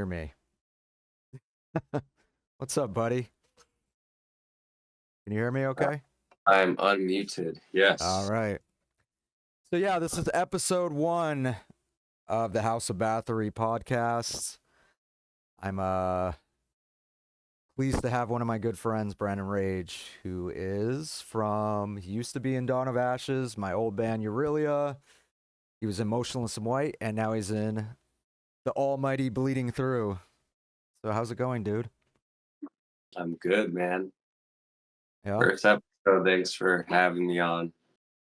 me? What's up, buddy? Can you hear me okay? I'm unmuted. Yes. All right. So, yeah, this is episode 1 of the House of Bathory Podcast. I'm pleased to have one of my good friends, Brandon Rage, who he used to be in Dawn of Ashes, my old band Aurelia. He was in Motionless in White, and now he's in the almighty Bleeding Through. So how's it going, dude? I'm good, man. Yeah? First episode, thanks for having me on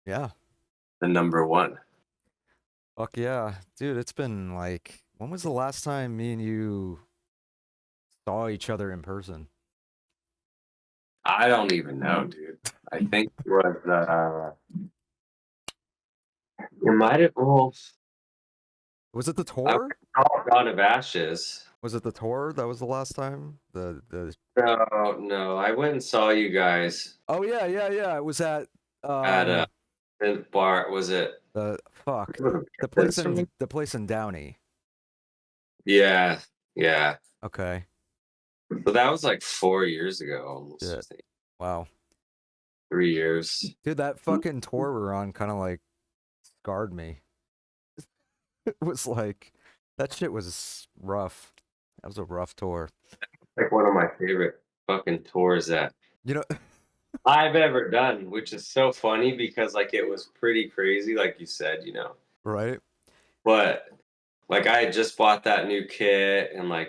Yeah. the number one. Fuck yeah. Dude, it's been when was the last time me and you saw each other in person? I don't even know, dude. I think it was, it might have, Was it the I tour? called Dawn of Ashes. Was it the tour that was the last time? No, I went and saw you guys Oh yeah. It was at at a bar. Was it? the fuck. The place in Downey. Yeah. Okay. So that was like 4 years ago, almost. Yeah. I think. Wow. 3 years. Dude, that fucking tour we were on kind of scarred me. It was that shit was rough. That was a rough tour. Like one of my favorite fucking tours that You know, I've ever done, which is so funny because it was pretty crazy, like you said, right? But I had just bought that new kit and I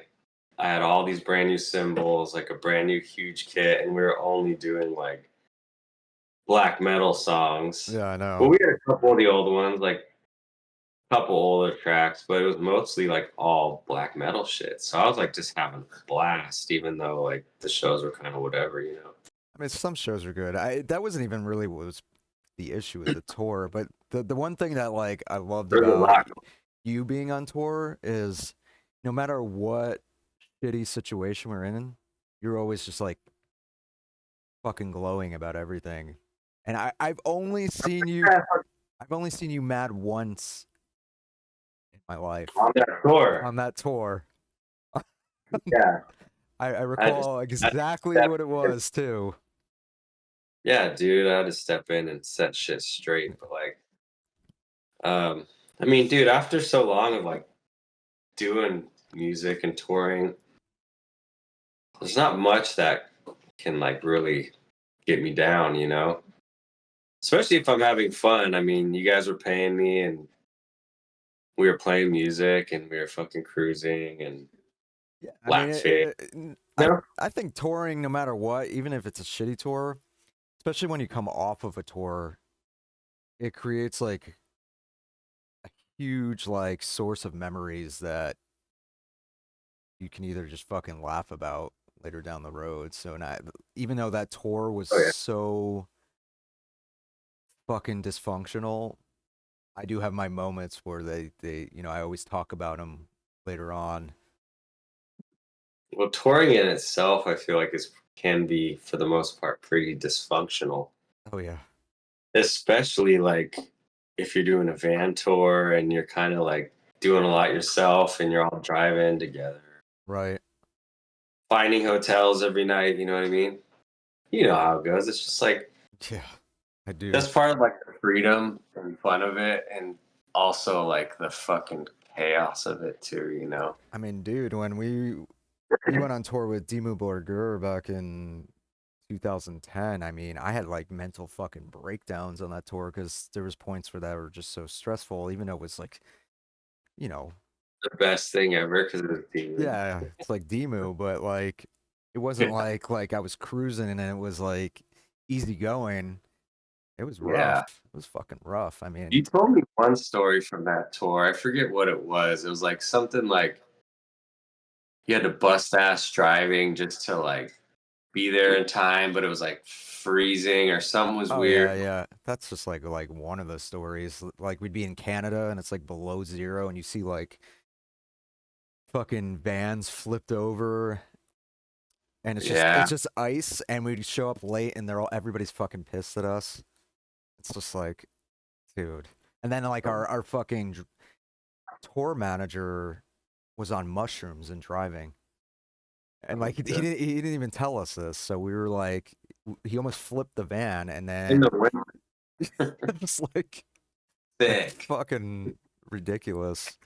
had all these brand new cymbals, like a brand new huge kit, and we were only doing black metal songs. Yeah, I know. But we had a couple of the old ones, a couple older tracks, but it was mostly all black metal shit. So I was just having a blast, even though the shows were kind of whatever. I mean, some shows are good. That wasn't even really what was the issue with the tour, but the one thing that I loved about you being on tour is no matter what shitty situation we're in, you're always just fucking glowing about everything. And I've only seen you mad once in my life. On that tour. On that tour. Yeah. I recall exactly what it was too. Yeah, dude, I had to step in and set shit straight. But I mean, dude, after so long of doing music and touring, there's not much that can really get me down, Especially if I'm having fun. I mean, you guys were paying me and we were playing music and we were fucking cruising and laughing. I think touring, no matter what, even if it's a shitty tour, especially when you come off of a tour, it creates a huge source of memories that you can either just fucking laugh about later down the road. So even though that tour was so fucking dysfunctional, I do have my moments where they I always talk about them later on. Well, touring in itself, I feel can be, for the most part, pretty dysfunctional. Oh yeah. Especially if you're doing a van tour and you're kind of doing a lot yourself and you're all driving together. Right. Finding hotels every night, you know what I mean? You know how it goes. It's just yeah, I do. That's part of the freedom and fun of it, and also the fucking chaos of it too, I mean, dude, when we went on tour with Dimmu Borgir back in 2010, I mean, I had mental fucking breakdowns on that tour because there was points where that were just so stressful, even though it was the best thing ever because it was Dimmu. Yeah, it's Dimmu, but it wasn't like I was cruising and it was easy going. It was rough. Yeah. It was fucking rough. I mean, you told me one story from that tour. I forget what it was. It was something you had to bust ass driving just to be there in time, but it was freezing or something was weird. Yeah. That's just like one of the stories. We'd be in Canada and it's below zero and you see fucking vans flipped over and it's just ice and we'd show up late and everybody's fucking pissed at us. It's just dude. And then our fucking tour manager was on mushrooms and driving. And like he didn't even tell us this, so we were like, he almost flipped the van, and In then the winter, it's like thick. fucking ridiculous.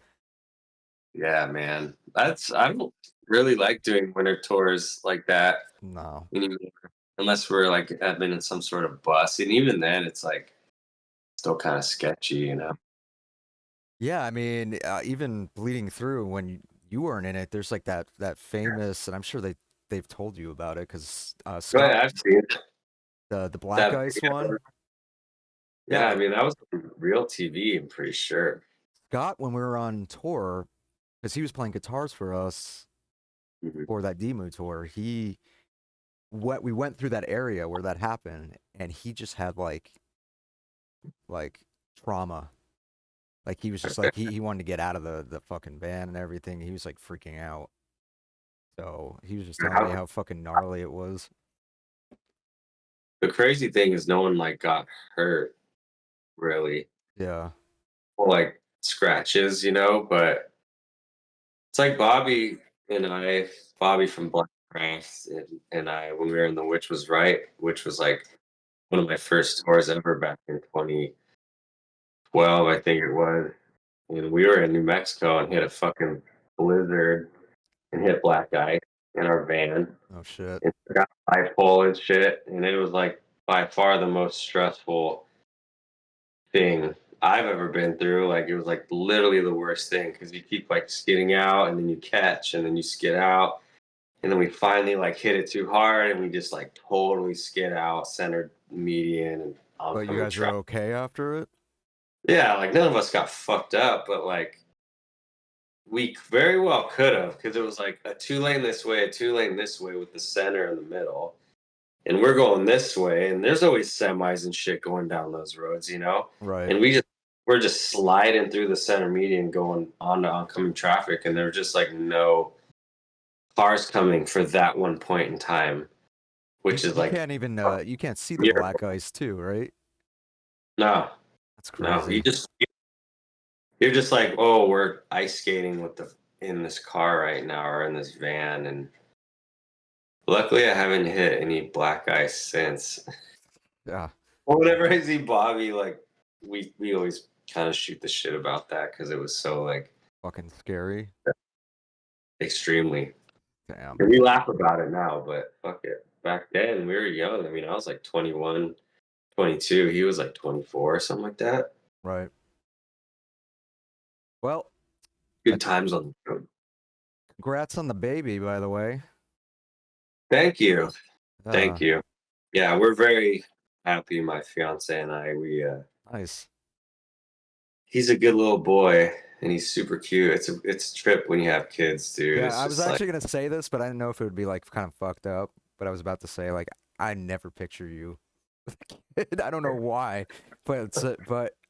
Yeah, man. I don't really like doing winter tours like that No. anymore, unless we're like I've been in some sort of bus, and even then, it's like still kind of sketchy, you know. Yeah, I mean, even bleeding through when you weren't in it, there's like that famous, and I'm sure they've told you about it because But Scott, I've seen the black that ice video. one. Yeah, I Yeah, mean that was on real TV. I'm pretty sure. Scott, when we were on tour, because he was playing guitars for us Mhm. for that demo tour, we went through that area where that happened, and he just had like trauma. Like he was just like he wanted to get out of the fucking van and everything. He was like freaking out. So he was just telling me how fucking gnarly it was. The crazy thing is, no one like got hurt really, Yeah. or like scratches, you know. But it's like Bobby from Blackcraft, and I, when we were in the Which Was Right, which was like one of my first tours ever back in 2012, I think it was. And we were in New Mexico and hit a fucking blizzard and hit black ice in our van Oh shit. and got bipolar and shit. And it was like by far the most stressful thing I've ever been through. Like it was like literally the worst thing because you keep like skidding out and then you catch and then you skid out. And then we finally like hit it too hard and we just like totally skid out, centered median and But you oncoming guys are traffic. okay after it? Yeah, like none of us got fucked up, but like we very well could have because it was like a 2 lane this way, a 2 lane this way with the center in the middle. And we're going this way, and there's always semis and shit going down those roads, you know? Right. And we're just sliding through the center median going on to oncoming traffic, and there's just like no cars coming for that one point in time, which is You like can't even a you can't see the miracle. black ice too, right? No, That's no, crazy. you're just like, oh, we're ice skating with the in this car right now or in this van, and luckily I haven't hit any black ice since. Yeah. Well, whenever I see Bobby, like we always kind of shoot the shit about that because it was so like Fucking scary. extremely. Damn. And we laugh about it now, but fuck it. Back then we were young. I mean, I was like 21, 22. He was like 24 or something like that. Right. Well, Good times on the road. congrats on the baby, by the way. Thank you, Uh, thank you. Yeah, we're very happy. My fiance and I. nice. He's a good little boy, and he's super cute. It's a trip when you have kids, dude. Yeah, It's I was just like actually gonna say this, but I didn't know if it would be like kind of fucked up. But I was about to say like I never picture you with a kid. I don't know why, but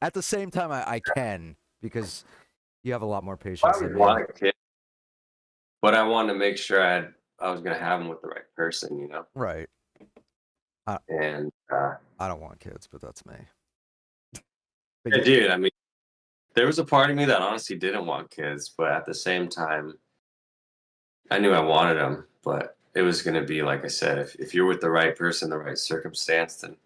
at the same time I can because you have a lot more I patience than would me. want a kid. But I wanted to make sure I was gonna have him with the right person, you know. Right. I And I don't want kids, but that's me. But yeah, you, dude, I mean, there was a part of me that honestly didn't want kids, but at the same time, I knew I wanted them. But it was gonna be like I said, if you're with the right person, the right circumstance, then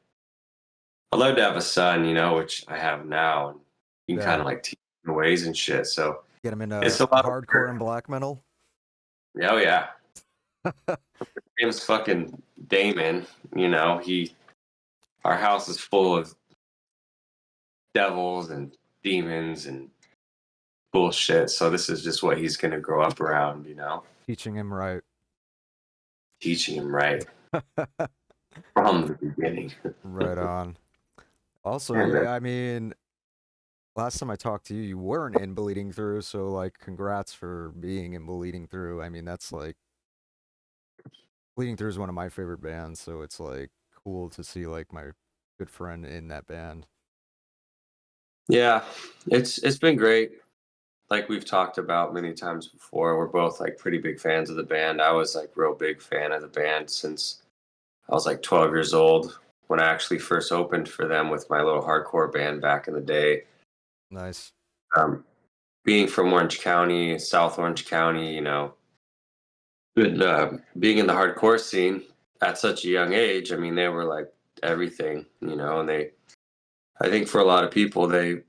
I'd love to have a son, you know, which I have now, and you can kind yeah, of like teach him the ways and shit. So get him into it's a lot of hardcore work. and black metal. Oh yeah, James fucking Damon. You know, our house is full of devils and demons and bullshit. So this is just what he's gonna grow up around, you know, Teaching him right. teaching him right from the beginning. Right on. Also, And yeah, I mean, last time I talked to you, you weren't in Bleeding Through, so like, congrats for being in Bleeding Through. I mean, that's like, Bleeding Through is one of my favorite bands, so it's like cool to see like my good friend in that band. yeah, it's been great. Like we've talked about many times before, we're both like pretty big fans of the band. I was like real big fan of the band since I was like 12 years old when I actually first opened for them with my little hardcore band back in the day. Nice. Um, being from Orange County, South Orange County, and being in the hardcore scene at such a young age, I mean, they were like everything, and I think for a lot of people, they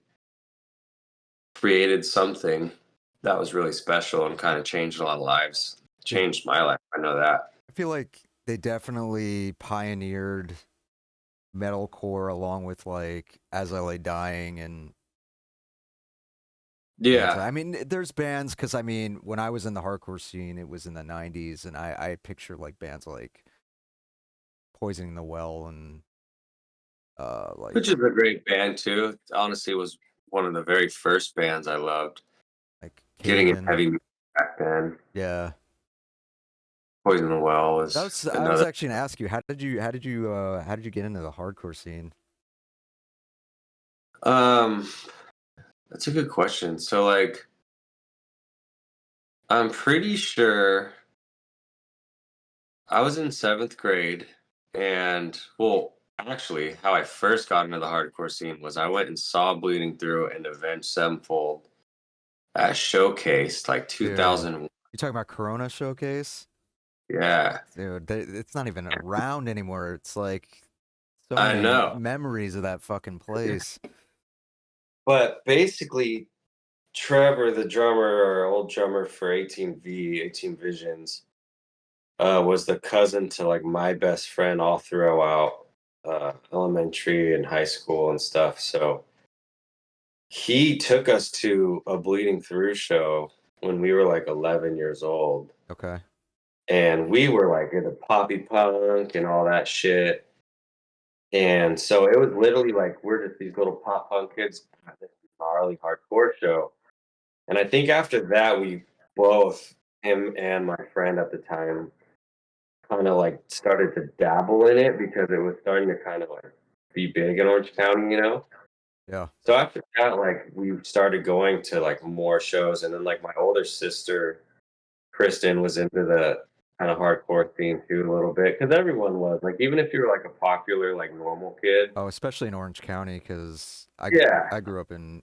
created something that was really special and kind of changed a lot of lives. Changed my life. I know that. I feel like they definitely pioneered metalcore along with like As I Lay Dying and Yeah. I mean, there's bands because I mean, when I was in the hardcore scene, it was in the '90s, and I picture like bands like Poisoning the Well and like Which is a great band too. Honestly, it was one of the very first bands I loved. Getting in Cave-In. heavy music back then. Yeah. Poison the Well That was was I was another. actually gonna ask you how did you get into the hardcore scene? Um, that's a good question. So, like, I'm pretty sure I was in seventh grade, and well, actually, how I first got into the hardcore scene was I went and saw Bleeding Through and Avenged Sevenfold at Showcase, like Dude, 2000. you talking about Corona Showcase? Yeah, Dude, it's not even around anymore. It's like so I many know. memories of that fucking place. But basically, Trevor, the drummer or old drummer for 18V, 18 Visions, was the cousin to like my best friend all throughout elementary and high school and stuff. So he took us to a Bleeding Through show when we were like 11 years old. Okay. And we were like into poppy punk and all that shit. And so it was literally like we're just these little pop punk kids at this gnarly hardcore show. And I think after that, we both, him and my friend at the time, kind of like started to dabble in it because it was starting to kind of like be big in Orange County. Yeah. So after that, like we started going to like more shows, and then like my older sister, Kristen, was into the kind of hardcore scene too a little bit because everyone was like, even if you were like a popular like normal kid. Oh, especially in Orange County because Yeah. I grew up in.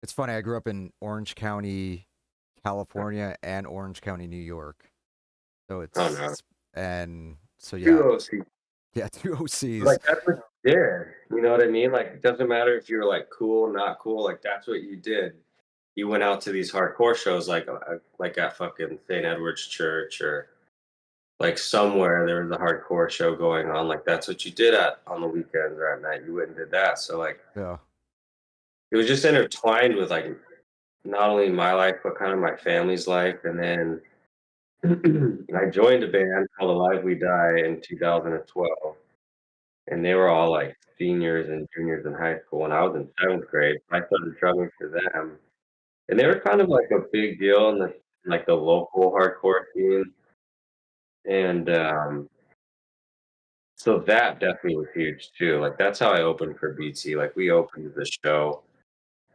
It's funny. I grew up in Orange County, California, and Orange County, New York. So Oh no. and so Two yeah, OC. yeah, two OCs. Like that's what you did. You know what I mean? Like it doesn't matter if you're like cool, not cool. Like that's what you did. You went out to these hardcore shows, like at fucking St. Edward's Church or like somewhere there was a hardcore show going on. Like that's what you did at on the weekends or at night. You went and did that. So like Yeah. it was just intertwined with like not only my life but kind of my family's life. And then I joined a band called Alive We Die in 2012. And they were all like seniors and juniors in high school, and I was in seventh grade. I started drumming for them, and they were kind of like a big deal in the local hardcore scene. And so that definitely was huge too. Like that's how I opened for BT. Like we opened the show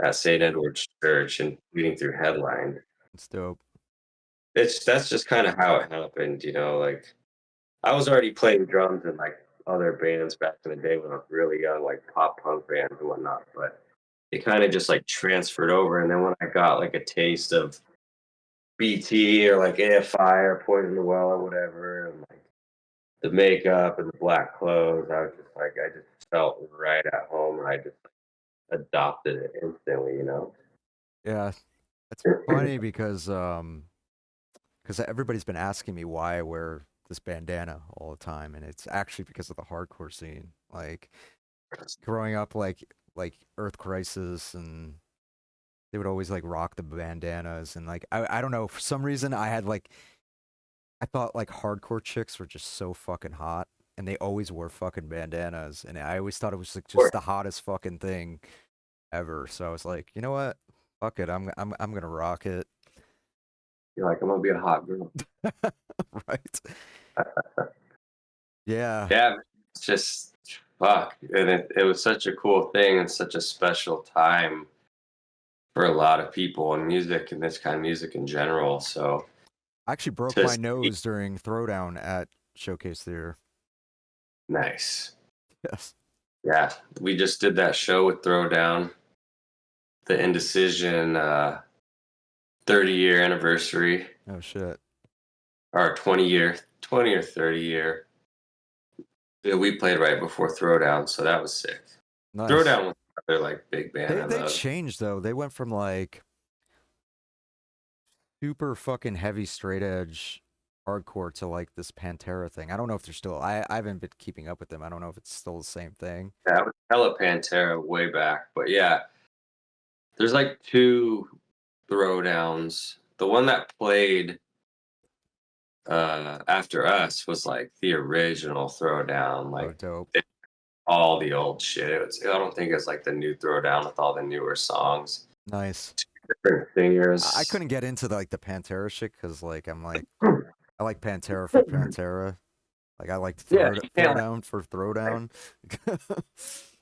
at St. Edward's Church and Bleeding Through headline. It's dope. That's just kind of how it happened. Like I was already playing drums in like other bands back in the day when I was really young, like pop punk bands and whatnot. But it kind of just like transferred over. And then when I got like a taste of BT or like AFI or Poison the Well or whatever, and like the makeup and the black clothes, I was just like, I just felt right at home, and I just adopted it instantly. Yeah. It's funny because everybody's been asking me why I wear this bandana all the time, and it's actually because of the hardcore scene. Like growing up, like Earth Crisis, and they would always like rock the bandanas, and like I don't know, for some reason I thought like hardcore chicks were just so fucking hot, and they always wore fucking bandanas, and I always thought it was like just the hottest fucking thing ever. So I was like, you know what? Fuck it, I'm gonna rock it. You're like, I'm gonna be a hot girl. Right? Yeah. Yeah, it's just fuck. And it was such a cool thing and such a special time for a lot of people in music and this kind of music in general. So I actually broke to my see, nose during Throwdown at Showcase Theater. nice. Yes. Yeah, we just did that show with Throwdown, the Indecision 30-year anniversary. Oh shit. Or 20 or 30-year. Yeah, we played right before Throwdown, so that was sick. Nice. Throwdown was another like big band I They love. changed though. They went from like super fucking heavy straight edge hardcore to like this Pantera thing. I don't know if they're still. I haven't been keeping up with them. I don't know if it's still the same thing. Yeah, I was hella Pantera way back, but yeah, there's like two Throwdowns. The one that played after us was like the original Throwdown, Oh, like dope. all the old shit. I don't think it's like the new Throwdown with all the newer songs. Nice. Different singers. I couldn't get into the Pantera shit because like I'm like I like Pantera for Pantera. Like I like Yeah, Throwdown for Throwdown.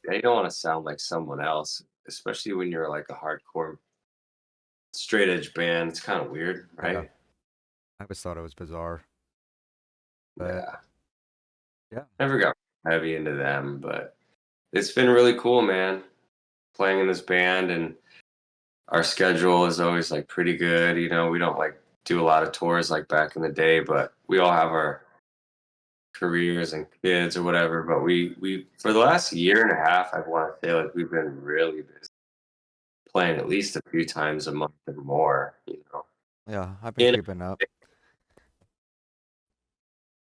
you don't want to sound like someone else, especially when you're like a hardcore straight edge band. It's kind of weird, right? Yeah. I always thought it was bizarre. But yeah. Never got heavy into them, but it's been really cool, man. Playing in this band, and our schedule is always like pretty good. You know, we don't like do a lot of tours like back in the day, but we all have our careers and kids or whatever. But we for the last year and a half, I want to say like we've been really busy, playing at least a few times a month or more. You know. Yeah, I've been keeping up.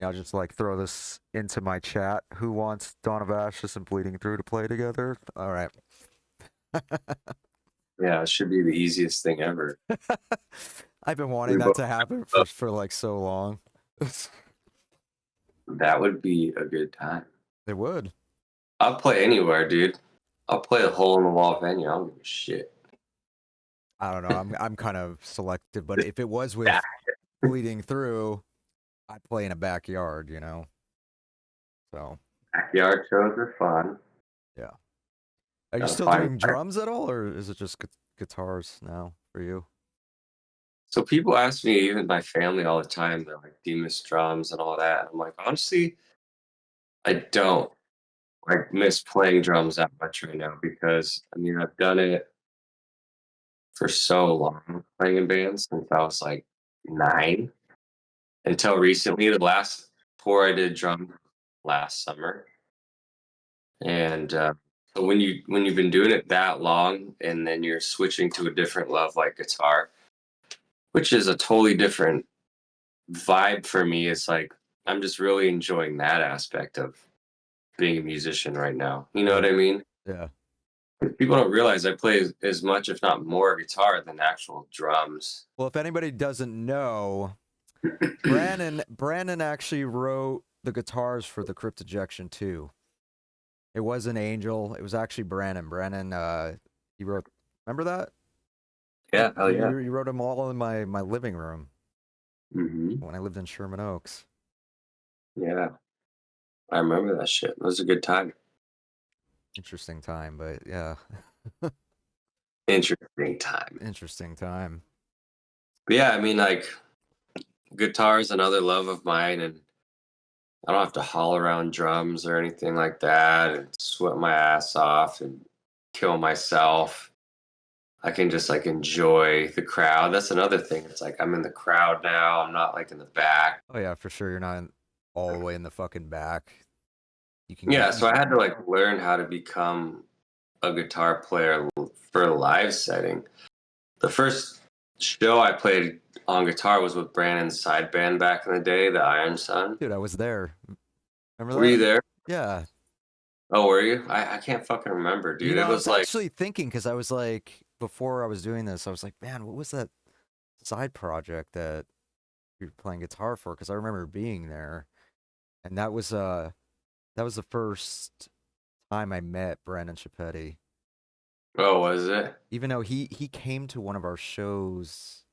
I'll just like throw this into my chat. Who wants Dawn of Ashes and Bleeding Through to play together? All right. Yeah, it should be the easiest thing ever. I've been wanting that to happen for like so long. That would be a good time. It would. I'll play anywhere, dude. I'll play a hole in the wall venue. I don't give a shit. I don't know. I'm kind of selective, but if it was with Bleeding Through, I'd play in a backyard, you know. So Backyard shows are fun. yeah. Are you still doing drums at all, or is it just guitars now for you? So people ask me, even my family, all the time. They're like, "Do you miss drums and all that?" I'm like, honestly, I don't like miss playing drums that much right now because I mean I've done it for so long, playing in bands since I was like 9 until recently. The last tour I did drums last summer, and so when you've been doing it that long and then you're switching to a different love like guitar, which is a totally different vibe for me, it's like I'm just really enjoying that aspect of being a musician right now. You know what I mean? Yeah. People don't realize I play as much, if not more, guitar than actual drums. Well, if anybody doesn't know, Brandon actually wrote the guitars for the Crypt Ejection 2. It wasn't Angel. It was actually Brandon. He wrote. Remember that? Yeah, hell yeah. You wrote them all in my living room when I lived in Sherman Oaks. Yeah, I remember that shit. It was a good time. Interesting time, but yeah. Interesting time. Interesting time. But yeah, I mean, like, guitar is another love of mine, and I don't have to haul around drums or anything like that and sweat my ass off and kill myself. I can just like enjoy the crowd. That's another thing. It's like I'm in the crowd now. I'm not like in the back. Oh yeah, for sure. You're not all the way in the fucking back. You can. Yeah, so I had to like learn how to become a guitar player for a live setting. The first show I played on guitar was with Brandon's side band back in the day, the Iron Sun. Dude, I was there. Remember that? Were you there? Yeah. Oh, were you? I can't fucking remember, dude. You know, It was like actually thinking because I was like, before I was doing this, I was like, man, what was that side project that you're playing guitar for? Because I remember being there, and that was the first time I met Brandon Chipetti. oh, was it? Even though he came to one of our shows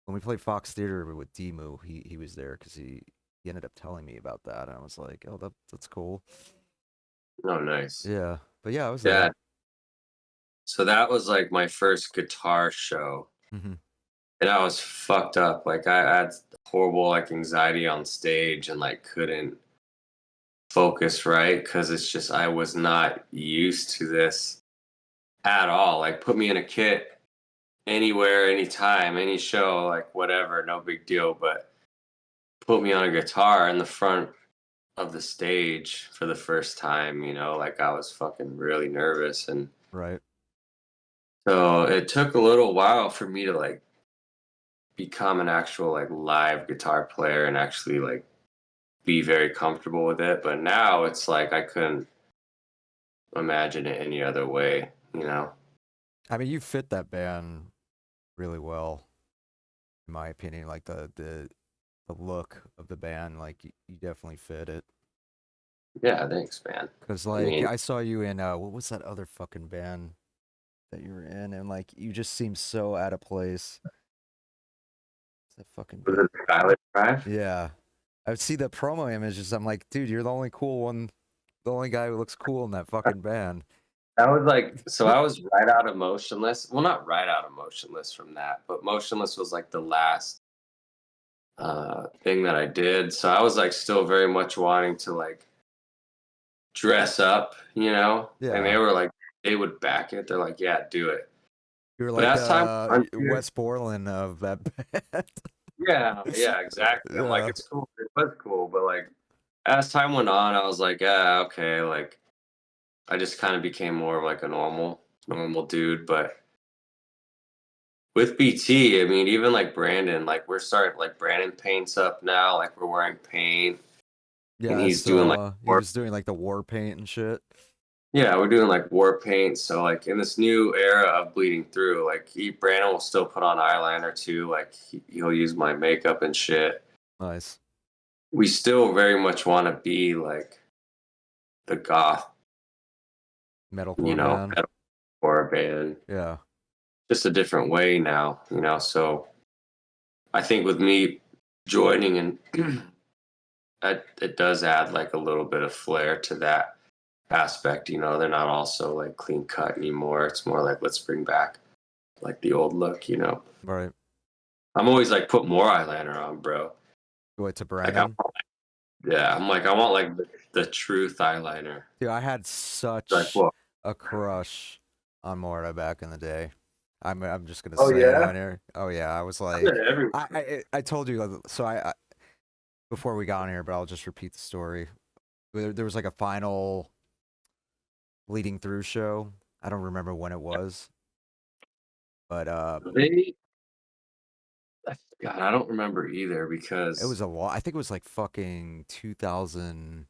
when we played Fox Theater with Demu, he was there because he ended up telling me about that, and I was like, oh, that's cool. Oh, nice. Yeah, but yeah, I was Yeah. there. So that was like my first guitar show. Mm-hmm. And I was fucked up. Like I had horrible like anxiety on stage and like couldn't focus right because it's just I was not used to this at all. Like put me in a kit anywhere, anytime, any show, like whatever, no big deal. But put me on a guitar in the front of the stage for the first time, like I was fucking really nervous. And Right. so it took a little while for me to like become an actual like live guitar player and actually like be very comfortable with it. But now it's like I couldn't imagine it any other way. I mean, you fit that band really well, in my opinion. Like the look of the band, like you definitely fit it. Yeah, thanks, man. Cause I like mean, I saw you in what was that other fucking band that you were in, and like you just seem so out of place. What's that fucking was band? it Skylit Drive? Yeah, I would see the promo images. I'm like, dude, you're the only cool one, the only guy who looks cool in that fucking band. That was like, so I was right out of Motionless. Well, not right out of Motionless from that, but Motionless was like the last thing that I did. So I was like still very much wanting to like dress up. And Yeah, they were like, they would back it. They're like, yeah, do it. you were But like as time went on, Wes Borland of that band. yeah, exactly. I'm like, Yeah, it's cool. It was cool. But like, as time went on, I was like, yeah, okay. Like, I just kind of became more of like a normal dude. But with BT, I mean, even like Brandon, like we're starting, like Brandon paints up now, like we're wearing paint and yeah. I he's doing like, saw he was doing like the war paint and shit. yeah, we're doing like war paint. So like in this new era of bleeding through, like Brandon will still put on eyeliner too. Like he'll use my makeup and shit. Nice We still very much want to be like the goth, metalcore band. metalcore band, Yeah, just a different way now. So I think with me joining and it does add like a little bit of flair to that aspect. They're not also like clean cut anymore. It's more like let's bring back like the old look. right. I'm always like put more eyeliner on, bro. Wait to Like I Brandon. want, yeah, I'm like I want like the truth eyeliner. Dude, I had Like such what? a crush on Morta back in the day. I'm just gonna Oh say it yeah, on here. Oh yeah, I was I bet like, everyone. I told you so I before we got on here, but I'll just repeat the story. There was like a final leading through show. I don't remember when it was, but They, God, I don't remember either it because was a lot. I think it was like fucking 2014.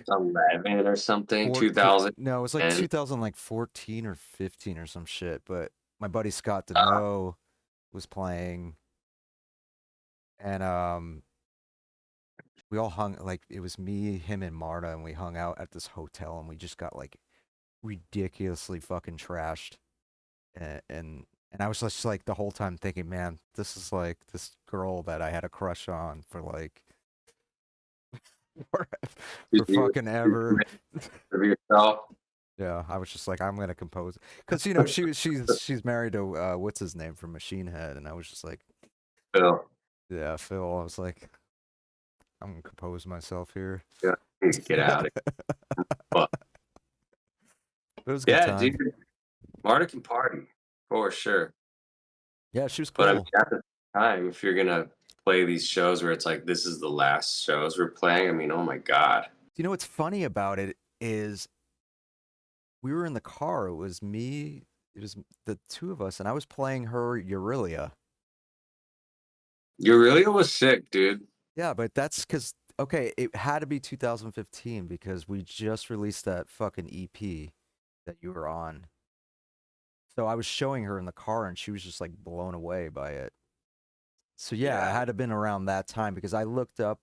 11 or something, 2000. No, it was like And 2000 like 14 or 15 or some shit. But my buddy Scott DeNoe was playing, and we all hung like it was me, him, and Marta, and we hung out at this hotel, and we just got like ridiculously fucking trashed, and I was just like the whole time thinking, man, this is like this girl that I had a crush on for like for, for you fucking ever. of yourself. Yeah, I was just like, I'm gonna compose because she's married to what's his name from Machine Head, and I was just like, So yeah, Phil. I was like, I'm gonna compose myself here. yeah, need to get out of here. But It was a good yeah, time. dude, Marta can party for sure. Yeah, she was But I mean, cool. at the time, if you're gonna play these shows where it's like this is the last shows we're playing, I mean, oh my god. You know what's funny about it is we were in the car. It was me. It was the two of us, and I was playing her Aurelia. Aurelia was sick, dude. Yeah, but that's because okay, it had to be 2015 because we just released that fucking EP that you were on. So I was showing her in the car, and she was just like blown away by it. So yeah, it Yeah, had to have been around that time because I looked up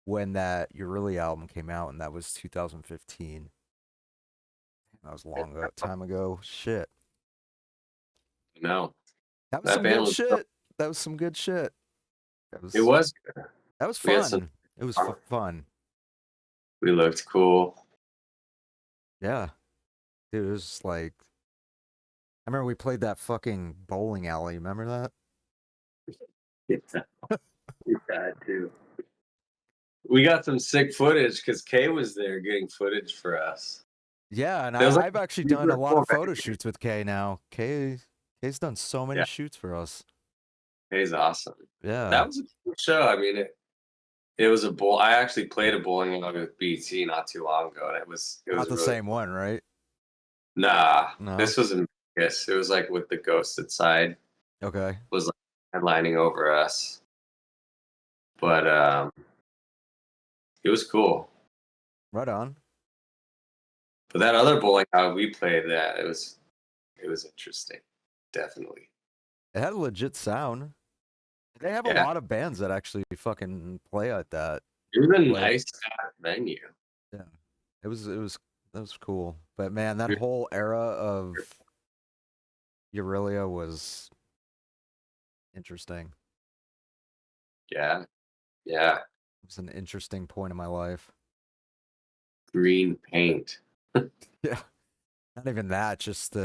when that Aurelia album came out, and that was 2015. That was a time ago. Shit. no, That was that some band good was. shit. That was some good shit. That It was was good. that was We had some. fun. It was fun. We looked cool. Yeah, dude. It was like I remember we played that fucking bowling alley. Remember that? Yeah, we had to. We got some sick footage because Kay was there getting footage for us. Yeah, and It was like I've actually done a super lot cool of photo venue. shoots with Kay now. Kay's done so many Yeah, shoots for us. he's awesome. Yeah, That was a cool show. I mean, it was a bowl. I actually played a bowling alley with BT not too long ago, and it was not the really same one, right? nah. No. This was in Vegas. It was like with the Ghosted side Okay. was like headlining over us, but it was cool. Right on. But that other bowling alley we played, that it was interesting, definitely. It had a legit sound. They have a Yeah, lot of bands that actually fucking play at that. it was a Like, nice venue. yeah, it was that was cool. But man, that whole era of Aurelia was interesting. Yeah, yeah. It was an interesting point in my life. Green paint. Yeah, not even that. Just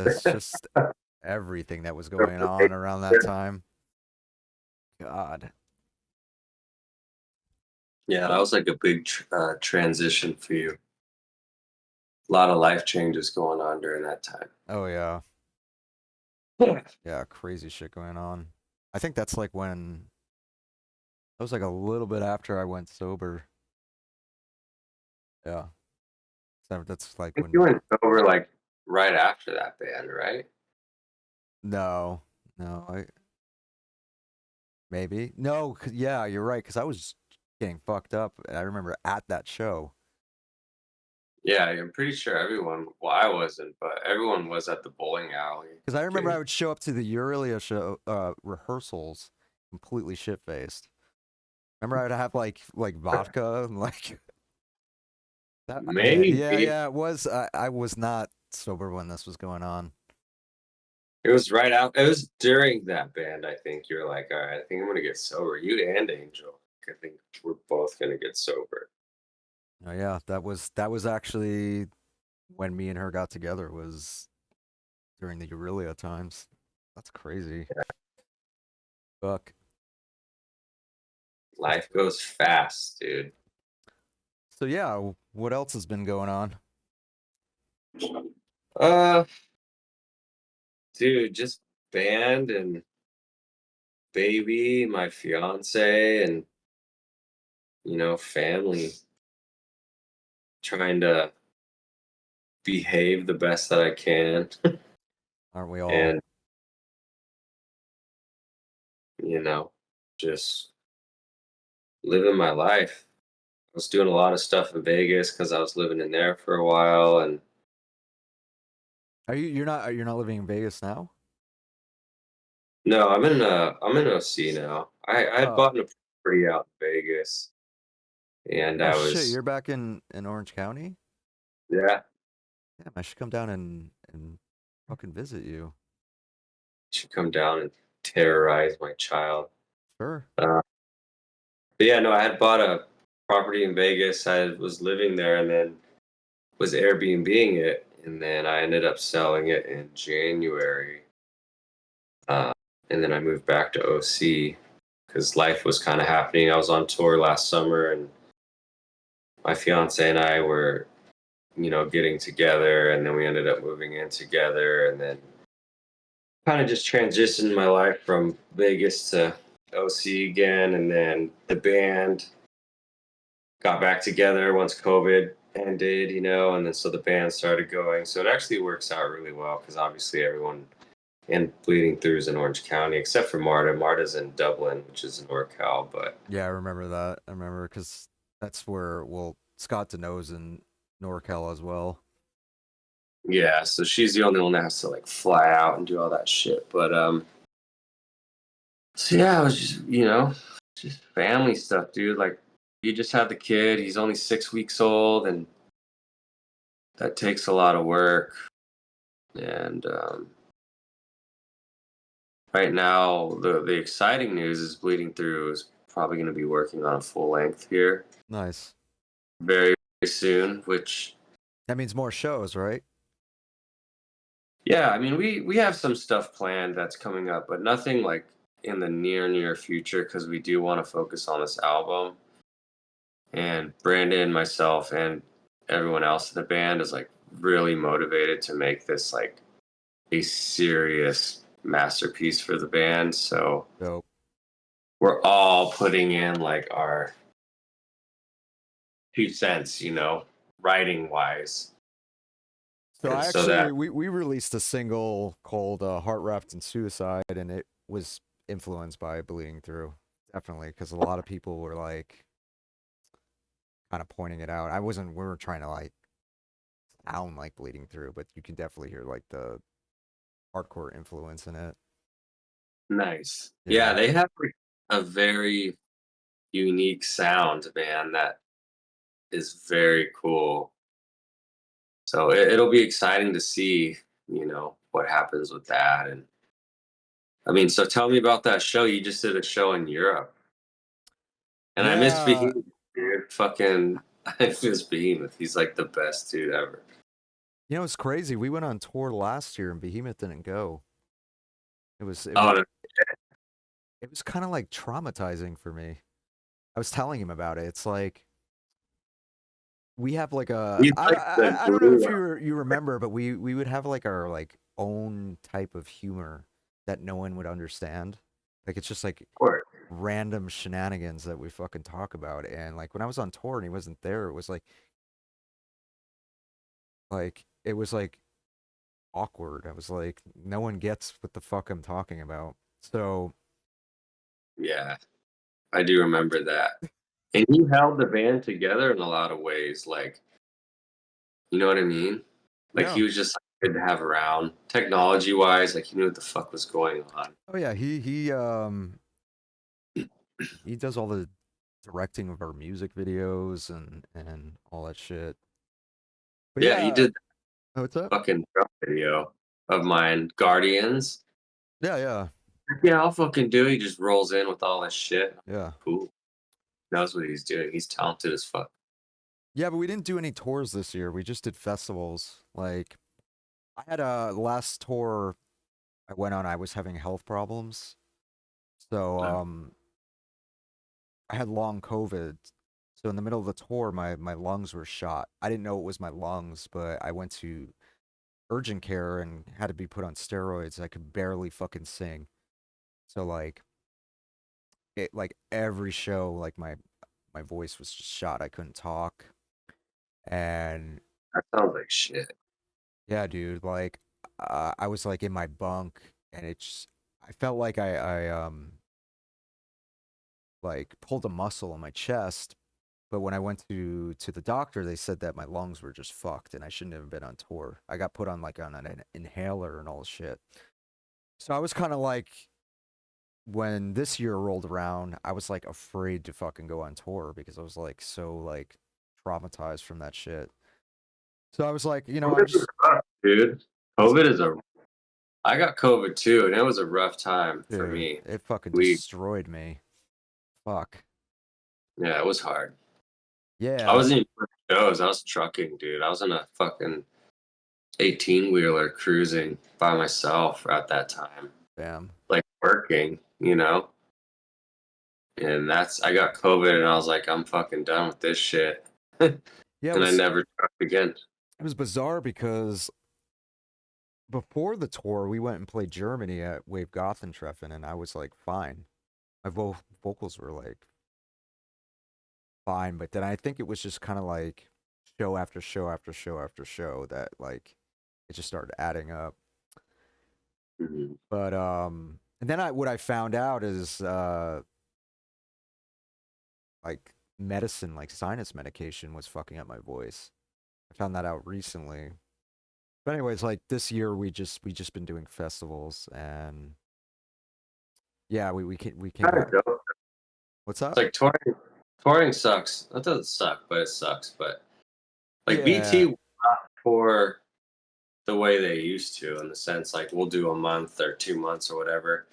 everything that was going on around that time. God. Yeah, that was like a big transition for you. A lot of life changes going on during that time. Oh yeah. Yeah. Yeah, crazy shit going on. I think that's like when that was like a little bit after I went sober. Yeah. So that's I like think you when went sober like right after that band, right? no, no, I maybe. No, yeah, you're right cuz I was getting fucked up. I remember at that show. Yeah, I'm pretty sure everyone. Well, I wasn't, but everyone was at the bowling alley. Cuz I remember I Getting would show up to the Aurelia show rehearsals completely shit-faced. Remember I would have like vodka and like that, yeah, yeah, maybe yeah, it was I was not sober when this was going on. it was right out. It was during that band. I think you're like, all right, I think I'm gonna get sober. You and Angel. I think we're both gonna get sober. Oh yeah, that was actually when me and her got together was during the Aurelia times. That's crazy. Fuck. Life goes fast, dude. So yeah, what else has been going on? Uh, dude, just band and baby, my fiance, and family. Trying to behave the best that I can, Aren't we all? and you know, just living my life. I was doing a lot of stuff in Vegas because I was living in there for a while, and You're not living in Vegas now? no, I'm in OC now. I had Oh. bought a property out in Vegas, and Oh I shit, was you're back in Orange County? yeah. Damn, I should come down and fucking visit you. Should come down and terrorize my child. Sure. Uh, but yeah, no, I had bought a property in Vegas. I was living there, and then was Airbnb-ing it, and then I ended up selling it in January. Uh, and then I moved back to OC because life was kind of happening. I was on tour last summer, and my fiance and I were, getting together, and then we ended up moving in together, and then kind of just transitioned my life from Vegas to OC again, and then the band got back together once COVID ended, and then so the band started going. So it actually works out really well because obviously everyone in Bleeding Through is in Orange County, except for Marta. Marta's in Dublin, which is in NorCal. But Yeah, I remember that. I remember because that's where Scott Deno's in NorCal as well. yeah, so she's the only one that has to like fly out and do all that shit. But so yeah, it was just family stuff, dude. Like you just had the kid. He's only 6 weeks old, and that takes a lot of work. And right now, the exciting news is Bleeding Through is probably going to be working on a full length here Nice. very, very soon. Which, That means more shows, right? yeah, I mean, we have some stuff planned that's coming up, but nothing like in the near future because we do want to focus on this album. And Brandon, myself, and everyone else in the band is like really motivated to make this like a serious masterpiece for the band. So Dope. we're all putting in like our 2 cents, writing wise. So And I so that, actually we released a single called "Heart Wrapped in Suicide," and it was influenced by Bleeding Through, definitely, because a lot of people were like kind of pointing it out. We weren't trying to like sound like Bleeding Through, but you can definitely hear like the hardcore influence in it. nice. Yeah, Yeah. they have like a very unique sound, man, that is very cool. So it'll be exciting to see, what happens with that. And I mean, so tell me about that show. You just did a show in Europe. And I miss Yeah. Behemoth, dude. Fucking, I miss Behemoth. He's like the best dude ever. It's crazy. We went on tour last year and Behemoth didn't go. It was it Oh, was no, it was kind of like traumatizing for me. I was telling him about it. It's like we have like a he's like the I don't know if glue. you remember, but we would have like our like own type of humor that no one would understand. Like it's just like Court. random shenanigans that we fucking talk about. And like when I was on tour and he wasn't there, it was like it was like awkward. I was like, no one gets what the fuck I'm talking about. So Yeah, I do remember that. And he held the band together in a lot of ways. Like, you know what I mean? Like yeah. he was just like, good to have around. Technology wise, like he knew what the fuck was going on. Oh yeah, he does all the directing of our music videos and all that shit. But Yeah, he yeah, did oh, what's up? fucking drum video of mine, Guardians. Yeah, yeah, Yeah, I'll fucking do it. He just rolls in with all this shit. yeah, Cool. Knows what he's doing. He's talented as fuck. yeah. But we didn't do any tours this year. We just did festivals. Like I had a last tour I went on. I was having health problems, so No. I had long COVID. So in the middle of the tour, my lungs were shot. I didn't know it was my lungs, but I went to urgent care and had to be put on steroids. I could barely fucking sing. So like every show, like my voice was just shot. I couldn't talk. And That sounds like shit. yeah, dude, like I was like in my bunk and I felt like I like pulled a muscle in my chest, but when I went to the doctor, they said that my lungs were just fucked and I shouldn't have been on tour. I got put on like on an inhaler and all this shit. So I was kind of like when this year rolled around, I was like afraid to fucking go on tour because I was like so like traumatized from that shit. So I was like, I'm COVID is just rough, dude. what's COVID is a. I got COVID too, and it was a rough time for dude, me. it fucking We, destroyed me. Fuck. yeah, it was hard. I Yeah. wasn't even playing shows. I was trucking, dude. I was in a fucking 18-wheeler cruising by myself at that time, Damn. like working. And I got COVID, and I was like, I'm fucking done with this shit, and Yeah, I never trucked again. it was bizarre because before the tour, we went and played Germany at Wave Gothentreffen, and I was like fine. My vocals were like fine, but then I think it was just kind of like show after show after show after show that like it just started adding up. Mhm. But and then what I found out is like medicine, like sinus medication was fucking up my voice. I found that out recently. But anyways, like this year we just been doing festivals and yeah, we came Kinda back. dope. What's It's up? like touring. Touring sucks. That doesn't suck, but it sucks. But like Yeah. BT will not tour the way they used to, in the sense like we'll do a month or 2 months or whatever.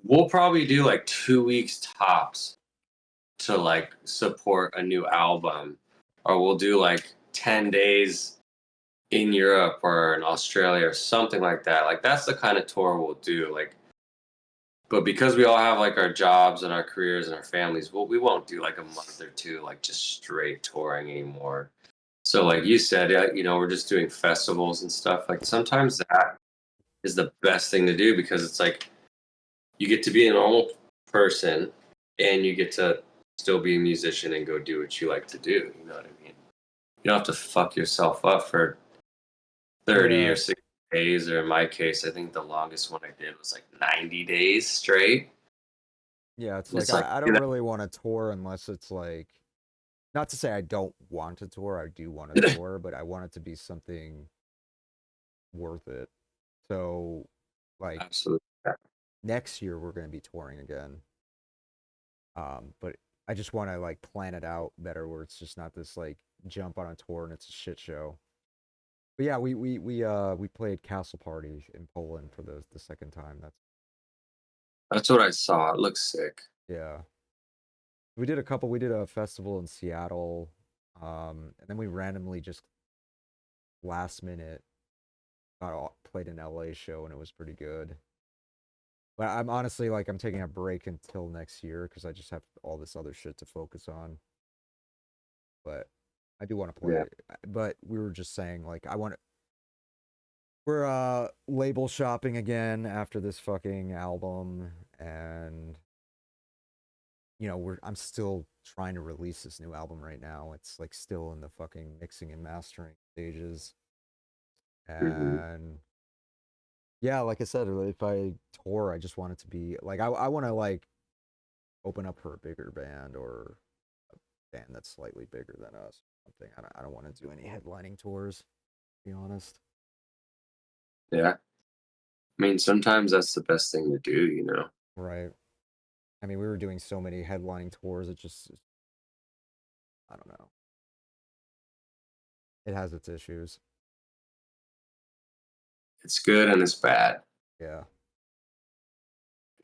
We'll probably do like 2 weeks tops to like support a new album, or we'll do like 10 days in Europe or in Australia or something like that. Like that's the kind of tour we'll do. Like, but because we all have like our jobs and our careers and our families, we won't do like a month or two like just straight touring anymore. So like you said, we're just doing festivals and stuff. Like sometimes that is the best thing to do because it's like you get to be a normal person and you get to still be a musician and go do what you like to do. You know what I mean? You don't have to fuck yourself up for 30 or 60 days, or in my case, I think the longest one I did was like 90 days straight. Yeah, it's And like it's like, I don't really want to tour unless it's like, not to say I don't want to tour, I do want to tour, but I want it to be something worth it. So, like absolutely. next year we're going to be touring again. But I just want to like plan it out better where it's just not this like jump on a tour and it's a shit show. But yeah, we played Castle Party in Poland for the second time. That's what I saw. It looks sick. Yeah. We did a couple. We did a festival in Seattle, and then we randomly just last minute played an LA show, and it was pretty good. But I'm honestly like I'm taking a break until next year because I just have all this other shit to focus on. But I do want to play. Yeah. But we were just saying like I want to. We're label shopping again after this fucking album, and I'm still trying to release this new album right now. It's like still in the fucking mixing and mastering stages. Mm-hmm. And yeah, like I said, if I tour, I just want it to be like I want to like open up for a bigger band or a band that's slightly bigger than us. Something. I don't want to do any headlining tours, to be honest. Yeah. I mean, sometimes that's the best thing to do. Right. I mean, we were doing so many headlining tours. I don't know. It has its issues. It's good and it's bad. Yeah.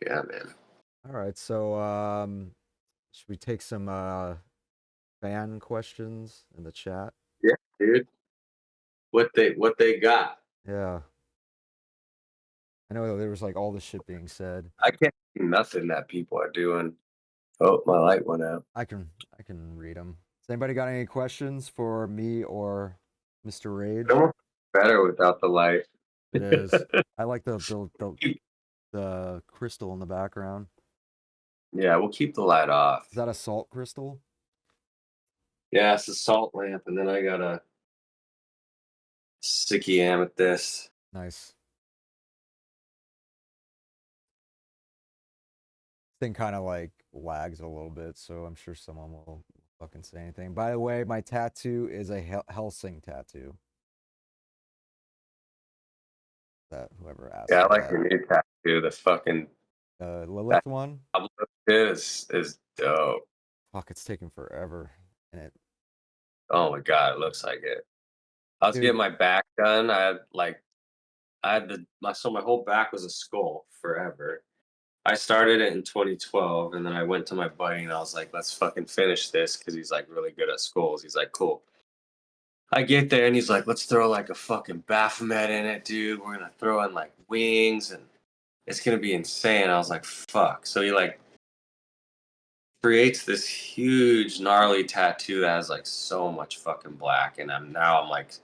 Yeah, man. All right. So, should we take some fan questions in the chat? Yeah, dude. What they got? Yeah. I know there was like all this shit being said. I can't see nothing that people are doing. Oh, my light went out. I can read them. Has anybody got any questions for me or Mr. Rage? It almost better without the light. It is. I like the crystal in the background. Yeah, we'll keep the light off. Is that a salt crystal? Yeah, it's a salt lamp, and then I got a sticky amethyst. Nice. Thing kind of like lags a little bit, so I'm sure someone will fucking say anything. By the way, my tattoo is a Helsing tattoo. That whoever asked. Yeah, I me like that. your new tattoo. The fucking Lilith one. Is dope. Fuck, it's taking forever, and it. Oh my god, it looks like it. I was Dude. getting my back done. My whole back was a skull forever. I started it in 2012, and then I went to my buddy and I was like, "Let's fucking finish this," because he's like really good at skulls. He's like, "Cool." I get there and he's like, "Let's throw like a fucking Baphomet in it, dude. We're gonna throw in like wings and it's gonna be insane." I was like, "Fuck!" So he like creates this huge gnarly tattoo that has like so much fucking black, and I'm like,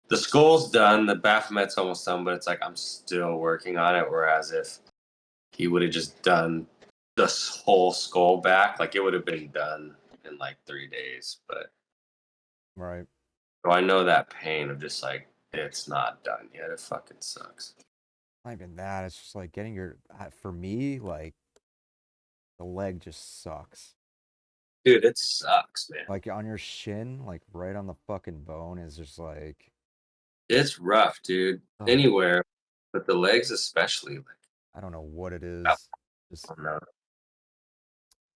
the skull's done, the Baphomet's almost done, but it's like I'm still working on it. Whereas if he would have just done this whole skull back, like it would have been done in like 3 days. But Right. so I know that pain of just like it's not done yet. It fucking sucks. Not even that. It's just like getting your. For me, like the leg just sucks. Dude, it sucks, man. Like on your shin, like right on the fucking bone, is just like. It's rough, dude. Oh. Anywhere, but the legs especially. Like, I don't know what it is. Just. I don't know.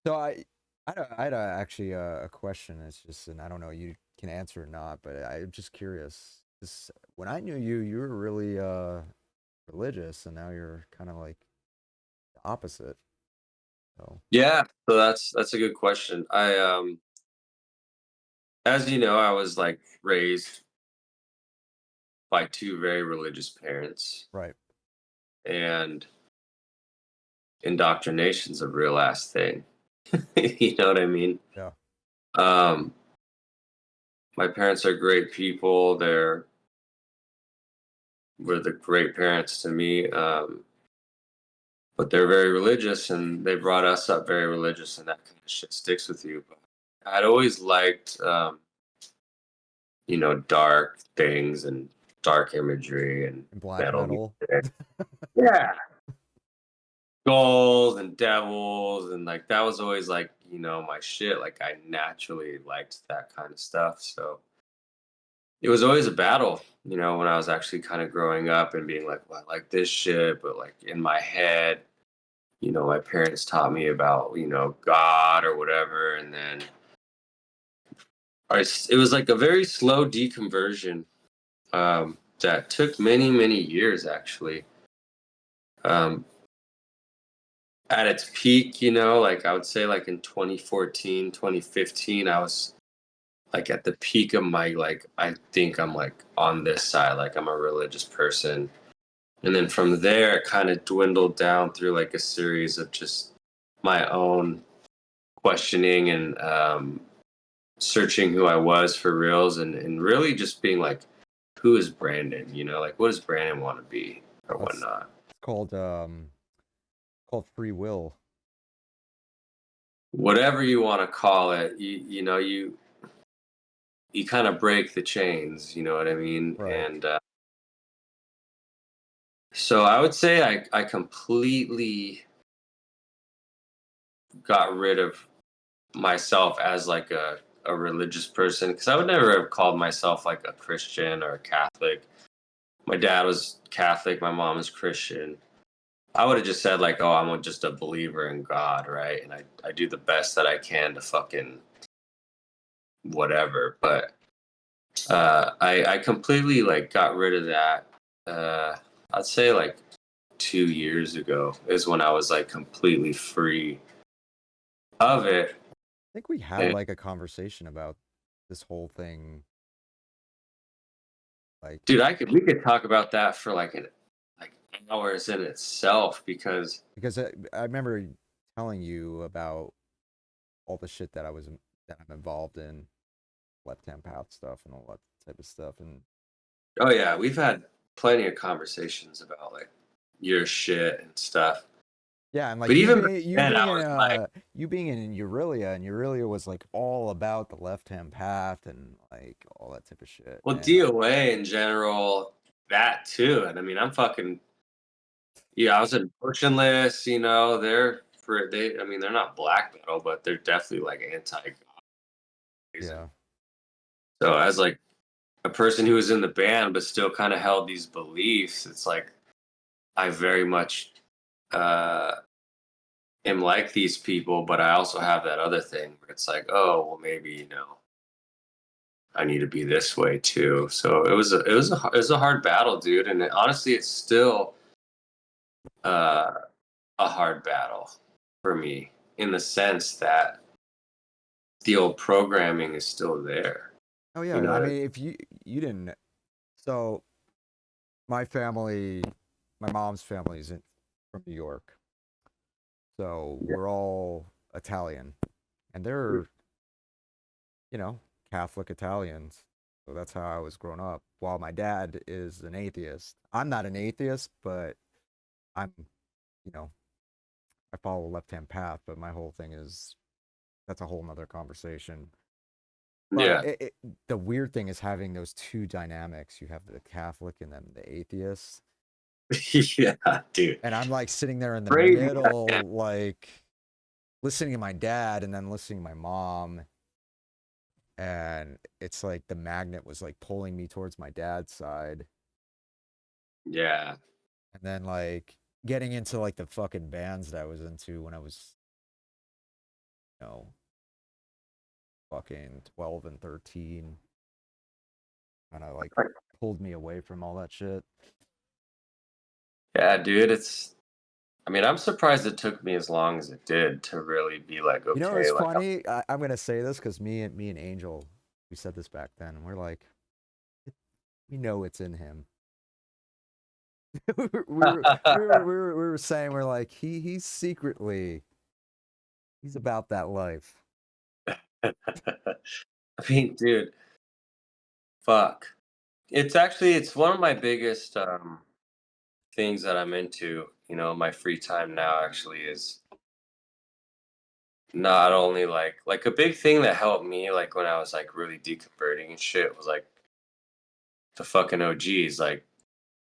So I had actually a question. It's just, and I don't know, you can answer or not, but I'm just curious. When I knew you, you were really religious, and now you're kind of like the opposite. So Yeah, so that's a good question. As you know, I was like raised by two very religious parents, right, and indoctrination's a real ass thing. You know what I mean? yeah, Um, My parents are great people. Were the great parents to me. But they're very religious, and they brought us up very religious, and that kind of shit sticks with you. But I'd always liked, dark things and dark imagery and And black metal metal. music. Yeah, skulls and devils, and like that was always like my shit. Like I naturally liked that kind of stuff, so it was always a battle. When I was actually kind of growing up and being like, well, I like this shit, but like in my head, my parents taught me about, God or whatever. And then it was like a very slow deconversion that took many, many years, actually. Um, at its peak, like I would say like in 2014, 2015, I was like at the peak of my, like, I think I'm like on this side, like I'm a religious person. And then from there, it kind of dwindled down through like a series of just my own questioning and searching who I was for reals, and really just being like, who is Brandon? Like what does Brandon want to be or That's whatnot? called free will. Whatever you want to call it, you kind of break the chains, you know what I mean? Right. And so I would say I completely got rid of myself as like a religious person, because I would never have called myself like a Christian or a Catholic. My dad was Catholic, my mom is Christian. I would have just said like, oh, I'm just a believer in God, right? And I do the best that I can to fucking whatever. But I completely like got rid of that. I'd say like 2 years ago is when I was like completely free of it. I think we had And, like a conversation about this whole thing. Like, dude, we could talk about that for like hours in itself, because because I remember telling you about all the shit that that I'm involved in, left hand path stuff and all that type of stuff. And oh yeah, we've had plenty of conversations about like your shit and stuff. yeah, and like But even back you then, being I in was like, Aurelia, and Aurelia was like all about the left hand path and like all that type of shit. well, And DOA in general, that too. And I mean, I'm fucking, yeah, I was in Motionless, I mean, they're not black metal, but they're definitely like anti. yeah, So as like a person who was in the band, but still kind of held these beliefs, it's like, I very much, uh, am like these people, but I also have that other thing where it's like, oh, well, maybe, I need to be this way too. So it was a hard battle, dude. And honestly, it's still uh, a hard battle for me, in the sense that the old programming is still there. oh You yeah. know I what I mean, if you didn't, so my family, my mom's family is from New York, so mean? we're all Italian, and Yeah. they're Catholic Italians. So that's how I was growing up. While my dad is an atheist, I'm not an atheist, but I'm, you know, I follow a left hand path. But my whole thing is that's a whole nother conversation. But Yeah. the weird thing is having those two dynamics. You have the Catholic and then the atheist. Yeah, dude. And I'm like sitting there in the Crazy. middle, like listening to my dad and then listening to my mom. And it's like the magnet was like pulling me towards my dad's side. Yeah. And then like getting into like the fucking bands that I was into when I was, you know, fucking 12 and 13. Kind of like pulled me away from all that shit. Yeah, dude. I mean, I'm surprised it took me as long as it did to really be like, You know, okay, it's like, funny. I'm gonna say this because me and Angel, we said this back then, and we're like, we know it's in him. We were saying we're like he's secretly he's about that life. I mean, dude, Fuck. It's one of my biggest things that I'm into, my free time now actually is not only like a big thing that helped me like when I was like really deconverting and shit was like the fucking OGs like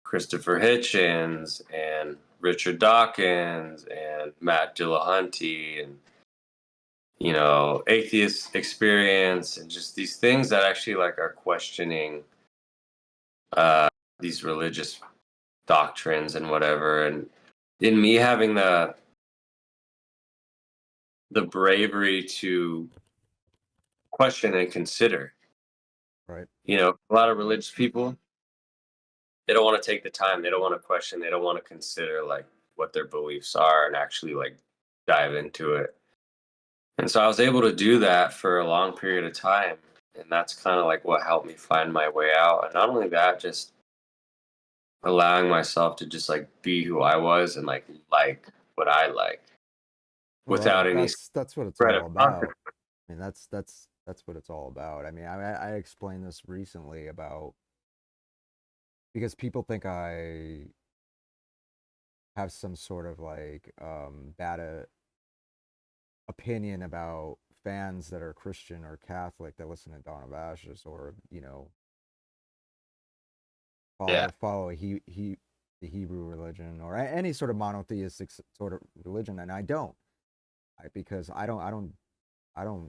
Christopher Hitchens and Richard Dawkins and Matt Dillahunty and atheist experience and just these things that actually like are questioning uh these religious doctrines and whatever, and in me having the bravery to question and consider. Right. A lot of religious people, they don't want to take the time, they don't want to question, they don't want to consider like what their beliefs are and actually like dive into it. And so I was able to do that for a long period of time, and that's kind of like what helped me find my way out. And not only that, just allowing myself to just like be who I was and like what I like Well, without any that's what it's spread of all content. about. I mean, that's what it's all about. I mean, I explained this recently about because people think I have some sort of like bad opinion about fans that are Christian or Catholic that listen to Dawn of Ashes or Yeah. follow the Hebrew religion or any sort of monotheistic sort of religion, and I don't, because I don't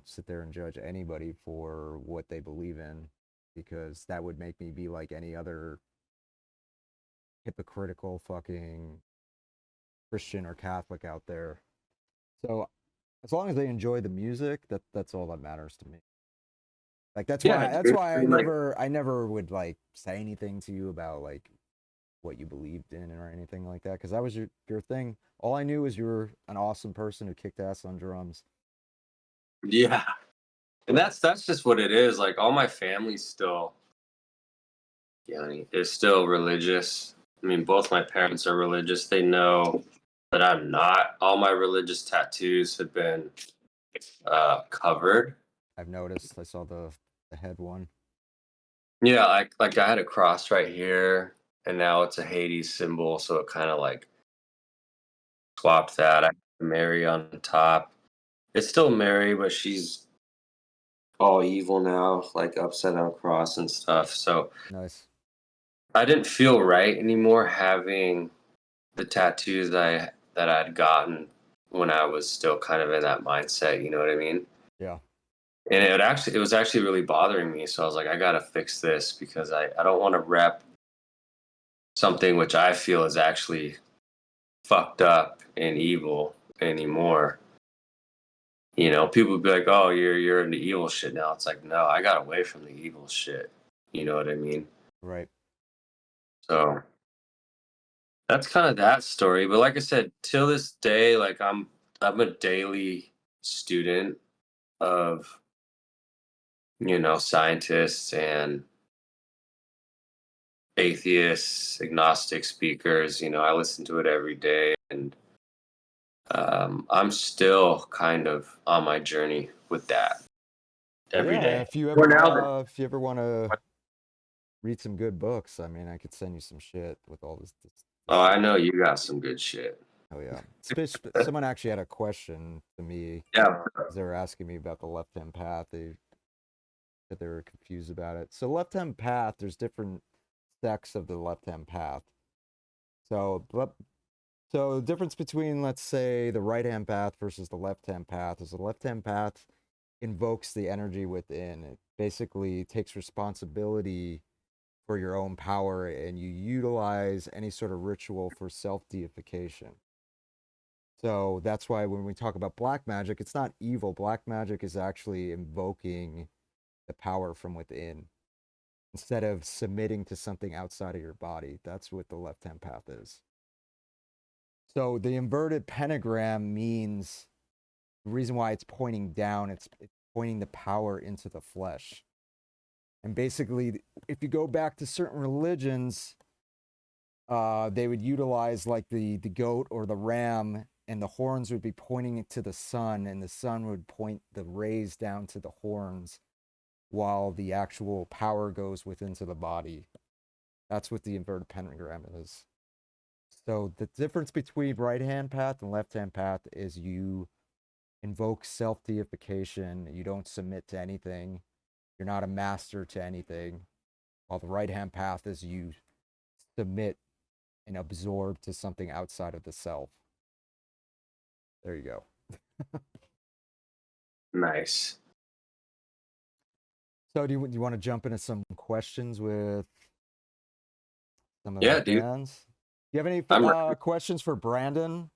sit there and judge anybody for what they believe in, because that would make me be like any other hypocritical fucking Christian or Catholic out there. So as long as they enjoy the music, that's all that matters to me. Like Yeah, that's dude. why I mean, like, I never would like say anything to you about like what you believed in or anything like that, because that was your thing. All I knew was you were an awesome person who kicked ass on drums. yeah. And that's just what it is. Like all my family's still, they're still religious. I mean, both my parents are religious. They know that I'm not. All my religious tattoos have been covered. I've noticed. I saw the head one. Yeah, like I had a cross right here, and now it's a Hades symbol, so it kind of like swapped that. I have Mary on top. It's still Mary, but she's all evil now, like upside down cross and stuff. So Nice. I didn't feel right anymore having the tattoos that I'd gotten when I was still kind of in that mindset. You know what I mean? Yeah. And it was actually really bothering me. So I was like, I gotta fix this because I don't want to rep something which I feel is actually fucked up and evil anymore. People would be like, "Oh, you're into evil shit now." It's like, no, I got away from the evil shit. You know what I mean? Right. So that's kind of that story. But like I said, till this day, like I'm a daily student of scientists and atheists, agnostic speakers. I listen to it every day, and I'm still kind of on my journey with that every Yeah. day. For now, then. If you ever want to read some good books, I mean, I could send you some shit with all Oh, this I stuff. know you got some good shit. Oh yeah. Someone actually had a question to me Yeah. because they were asking me about the left hand path. They were confused about it. So left hand path, there's different sects of the left hand path. So the difference between, let's say, the right hand path versus the left hand path is the left hand path invokes the energy within. It basically takes responsibility for your own power, and you utilize any sort of ritual for self deification. So that's why when we talk about black magic, it's not evil. Black magic is actually invoking the power from within instead of submitting to something outside of your body. That's what the left hand path is. So the inverted pentagram means the reason why it's pointing down, it's pointing the power into the flesh. And basically, if you go back to certain religions, they would utilize like the goat or the ram, and the horns would be pointing to the sun, and the sun would point the rays down to the horns. while the actual power goes within to the body. That's what the inverted pentagram is. So the difference between right hand path and left hand path is you invoke self deification. You don't submit to anything. You're not a master to anything. While the right hand path is you submit and absorb to something outside of the self. There you go. Nice. So do you want to jump into some questions with some of Yeah, the dude. bands? Do you have any I'm questions for Brandon?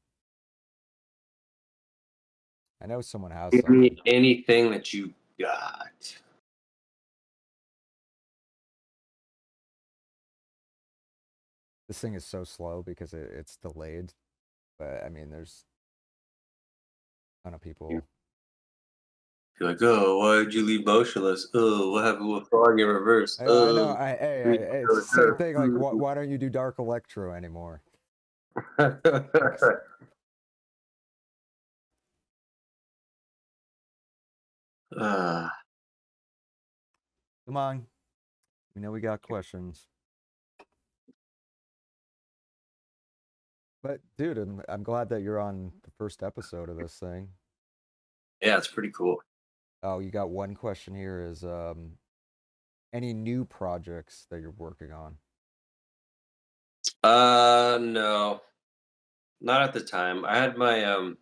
I know someone has Give me some. anything that you got. This thing is so slow because it's delayed. But I mean, there's a ton of people. You're like, oh, why did you leave motionless? Oh, what happened with frog in reverse? I know. Oh, It's the same thing. Like, why don't you do dark electro anymore? Come on. We know we got questions. But dude, I'm glad that you're on the first episode of this thing. Yeah, it's pretty cool. Oh, you got one question here is any new projects that you're working on? No, not at the time. I had my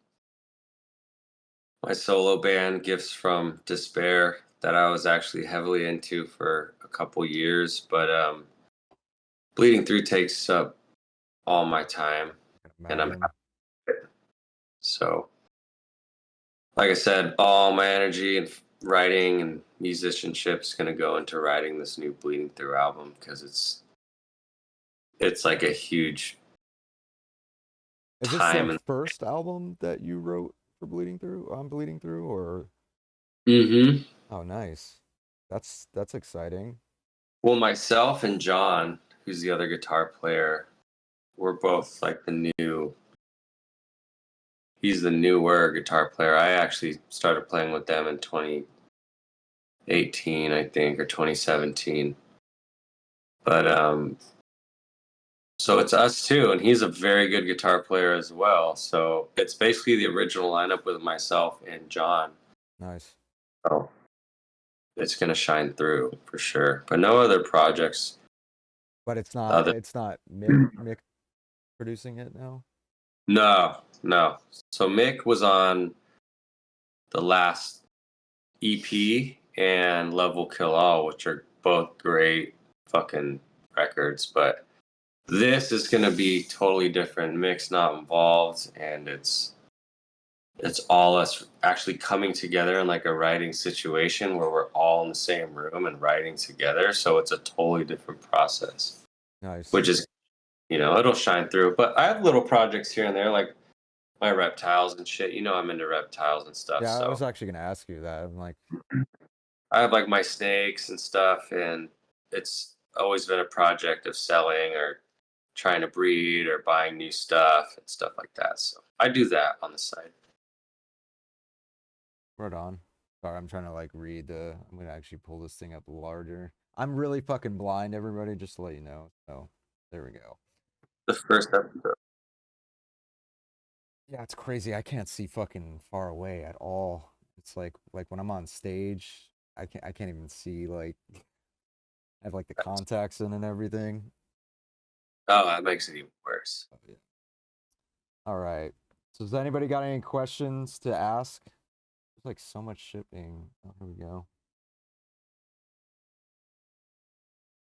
solo band, Gifts from Despair, that I was actually heavily into for a couple years, but Bleeding Through takes up all my time, and I'm Imagine. so. Like I said, all my energy and writing and musicianship is going to go into writing this new Bleeding Through album because it's like a huge Is this the time. And first album that you wrote for Bleeding Through? On Bleeding Through, or mm-hmm. oh, nice. That's exciting. Well, myself and John, who's the other guitar player, we're both like the new. He's the newer guitar player. I actually started playing with them in 2018, I think, or 2017. But so it's us too, and he's a very good guitar player as well. So it's basically the original lineup with myself and John. Nice. So it's gonna shine through for sure. But no other projects. But it's not Other it's not Mick producing it now. no. So Mick was on the last EP and Love Will Kill All, which are both great fucking records. But this is gonna be totally different. Mick's not involved, and it's all us actually coming together in like a writing situation where we're all in the same room and writing together. So it's a totally different process, Nice. which is, it'll shine through. But I have little projects here and there, like my reptiles and shit. I'm into reptiles and stuff. Yeah, I was So actually gonna ask you that. I'm like, I have like my snakes and stuff. And it's always been a project of selling or trying to breed or buying new stuff and stuff like that. So I do that on the side. right on. Sorry, I'm trying to like read the. I'm gonna actually pull this thing up larger. I'm really fucking blind, everybody. Just to let you know. So there we go. The first episode. Yeah, it's crazy. I can't see fucking far away at all. It's like when I'm on stage, I can't even see like I have like the contacts in and everything. Oh, that makes it even worse. Oh, yeah. All right. So has anybody got any questions to ask? There's like so much shipping. Oh, here we go.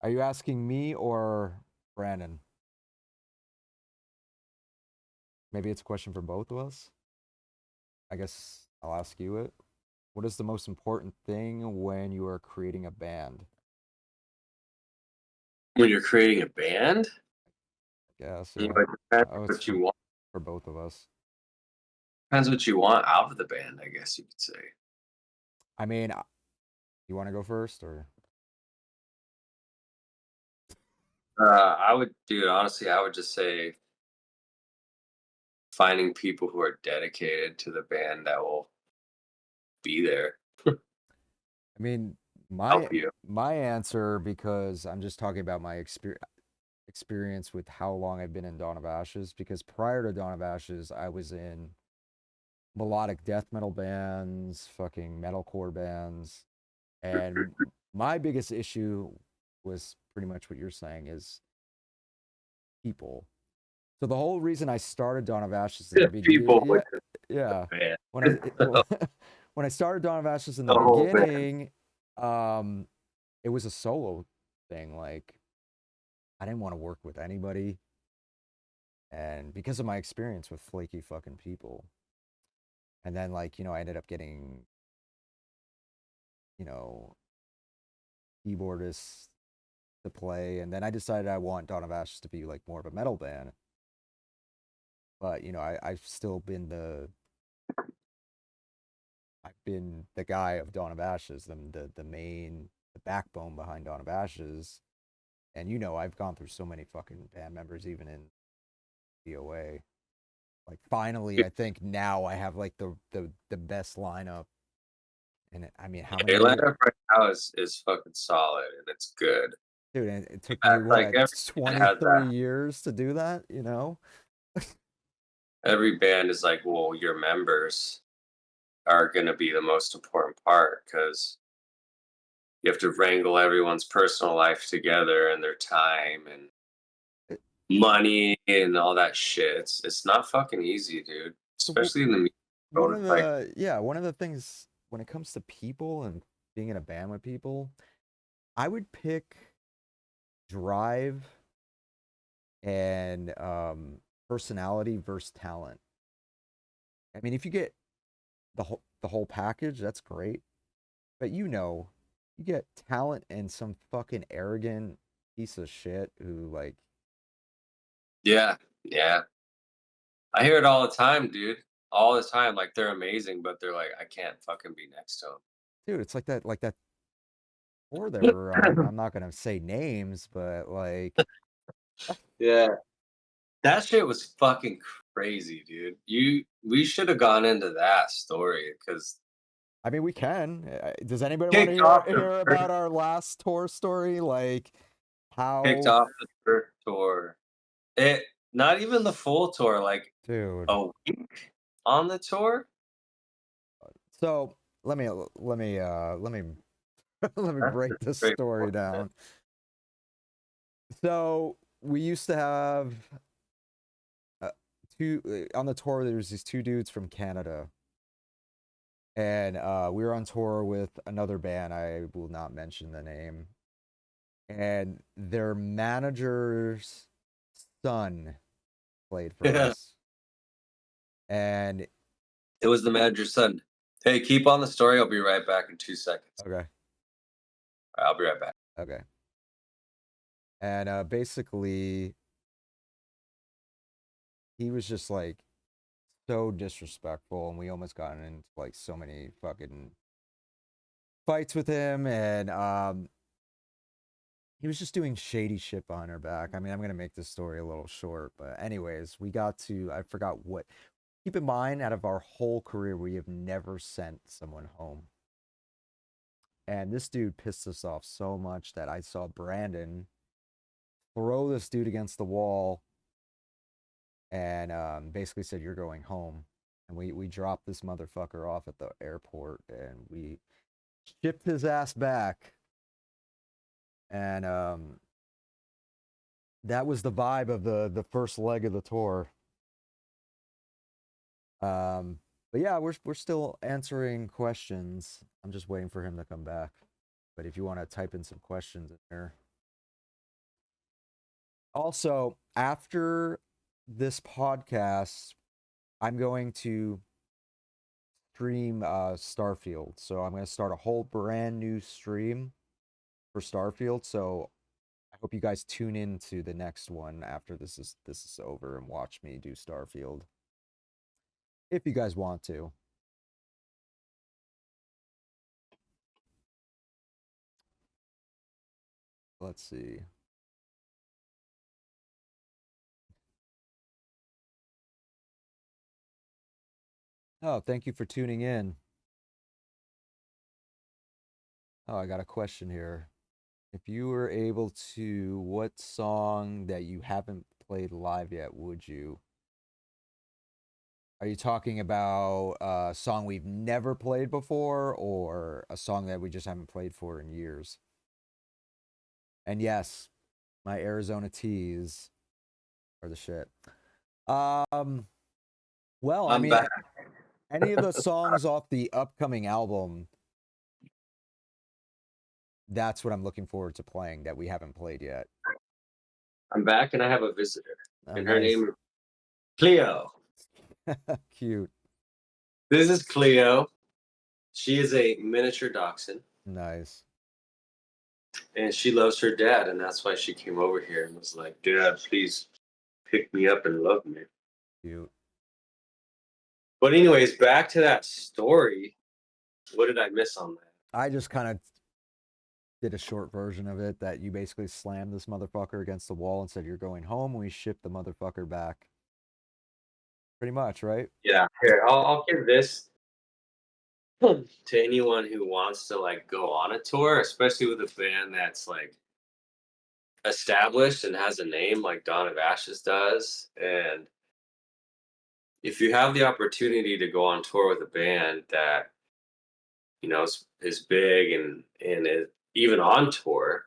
Are you asking me or Brandon? Maybe it's a question for both of us. I guess I'll ask you it. What is the most important thing when you are creating a band? When you're creating a band, Yes, you yeah. know, it depends Oh, it's what you want. for both of us. Depends what you want out of the band, I guess you could say. I mean, you want to go first or? I would, dude. Honestly, I would just say finding people who are dedicated to the band that will be there. I mean, My help you. my answer, because I'm just talking about my experience with how long I've been in Dawn of Ashes, because prior to Dawn of Ashes, I was in melodic death metal bands, fucking metalcore bands, and my biggest issue was pretty much what you're saying is people. So the whole reason I started Dawn of Ashes in the beginning, People yeah, with the yeah, band, when I when I started Dawn of Ashes in the the whole band. beginning, it was a solo thing. Like I didn't want to work with anybody, and because of my experience with flaky fucking people, and then like I ended up getting you know keyboardists to play, and then I decided I want Dawn of Ashes to be like more of a metal band. But I've still been the guy of Dawn of Ashes, the main the backbone behind Dawn of Ashes. And I've gone through so many fucking band members, even in DOA. Like finally, I think now I have like the best lineup. And I mean, how many Your years, lineup right now is fucking solid and it's good. dude? And it took me That's like what every band has 23 that. years to do that. Every band is like, well, your members are going to be the most important part because you have to wrangle everyone's personal life together and their time and It- money and all that shit. It's not fucking easy, dude. So Especially in the music one world. of It's like, the things when it comes to people and being in a band with people, I would pick drive and personality versus talent. I mean, if you get the whole package, that's great. But you get talent and some fucking arrogant piece of shit who like, yeah, yeah. I hear it all the time, dude. All the time. Like they're amazing, but they're like, I can't fucking be next to dude, it's like that tour they were on. I'm not gonna say names, but like, them. Yeah. That shit was fucking crazy, dude. We should have gone into that story because I mean, we can. Does anybody want to kicked hear off the hear first about our last tour story? Like kicked how, off the first tour. It not even the full tour, like dude. a week on the tour. So let me let me That's break just this straight story bullshit. down. So we used to have uh, two on the tour. There was these two dudes from Canada, and we were on tour with another band. I will not mention the name. And their manager's son played for Yeah. us, and It was the manager's son. Hey, keep on the story. I'll be right back in 2 seconds. okay, All right, I'll be right back. okay, and basically he was just like so disrespectful, and we almost got into like so many fucking fights with him, and he was just doing shady shit behind our back. I mean, I'm gonna make this story a little short, but anyways, we got to I forgot what. Keep in mind, out of our whole career, we have never sent someone home. And this dude pissed us off so much that I saw Brandon throw this dude against the wall and basically said, "You're going home." And we dropped this motherfucker off at the airport and we shipped his ass back. And that was the vibe of the first leg of the tour. But yeah, we're still answering questions. I'm just waiting for him to come back. But if you want to type in some questions in there. Also, after this podcast, I'm going to stream Starfield. So I'm going to start a whole brand new stream for Starfield. So I hope you guys tune in to the next one after this is over and watch me do Starfield if you guys want to. Let's see. Oh, thank you for tuning in. Oh, I got a question here. If you were able to, what song that you haven't played live yet would you? Are you talking about a song we've never played before or a song that we just haven't played for in years? And yes, my Arizona teas are the shit. Um, well, I I'm mean, back. any of the songs off the upcoming album, that's what I'm looking forward to playing that we haven't played yet. I'm back, and I have a visitor, Oh, and her nice. name is Cleo. Cute. This is Cleo. She is a miniature dachshund, Nice. and she loves her dad, and that's why she came over here and was like, "Dad, please pick me up and love me." Cute. But anyways, back to that story. What did I miss on that? I just kind of did a short version of it that you basically slammed this motherfucker against the wall and said, "You're going home." And we shipped the motherfucker back. Pretty much, right? Yeah, here I'll give this to anyone who wants to like go on a tour, especially with a band that's like established and has a name like Dawn of Ashes does. And if you have the opportunity to go on tour with a band that is big and is even on tour,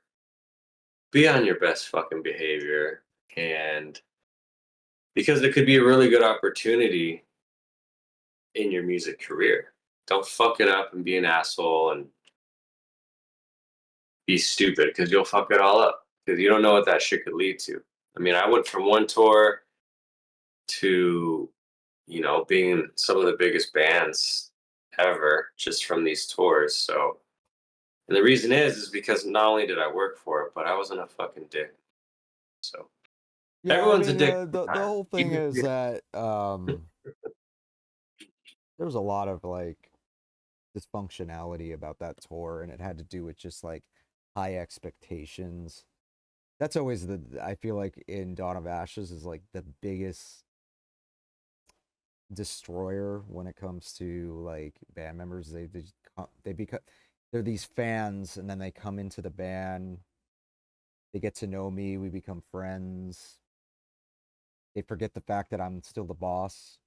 be on your best fucking behavior, and because it could be a really good opportunity in your music career. Don't fuck it up and be an asshole and be stupid because you'll fuck it all up because you don't know what that shit could lead to. I mean, I went from one tour to, being in some of the biggest bands ever just from these tours. So, and the reason is because not only did I work for it, but I wasn't a fucking dick. So Yeah, I everyone's a mean, dick. the whole thing Even is that there was a lot of like dysfunctionality about that tour, and it had to do with just like high expectations. That's always I feel like in Dawn of Ashes is like the biggest destroyer when it comes to like band members. They become they're these fans, and then they come into the band. They get to know me. We become friends. They forget the fact that I'm still the boss.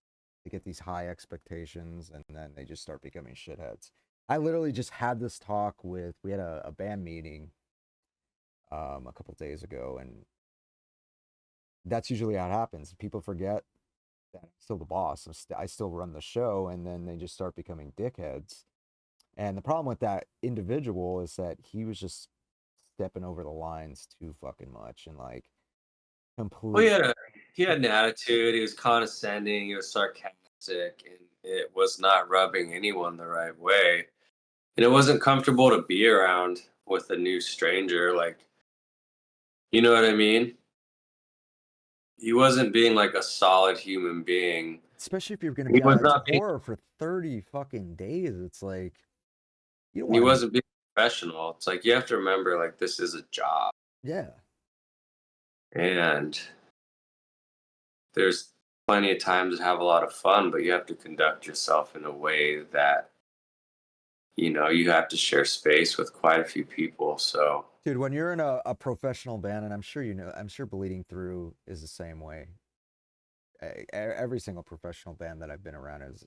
They get these high expectations, and then they just start becoming shitheads. I literally just had this talk with. We had a band meeting a couple days ago, and that's usually how it happens. People forget that I'm still the boss. I still run the show, and then they just start becoming dickheads. And the problem with that individual is that he was just stepping over the lines too fucking much, and like Well, complete. he had an attitude. He was condescending. He was sarcastic, and it was not rubbing anyone the right way. And it wasn't comfortable to be around with a new stranger. Like, you know what I mean? He wasn't being like a solid human being. Especially if you're going to He be on was a not being. tour for 30 fucking days, it's like you don't He want to be. wasn't being professional. It's like you have to remember, like this is a job, Yeah. and there's plenty of times to have a lot of fun, but you have to conduct yourself in a way that you have to share space with quite a few people. So Dude, when you're in a professional band, and I'm sure you know, I'm sure Bleeding Through is the same way. Every single professional band that I've been around is,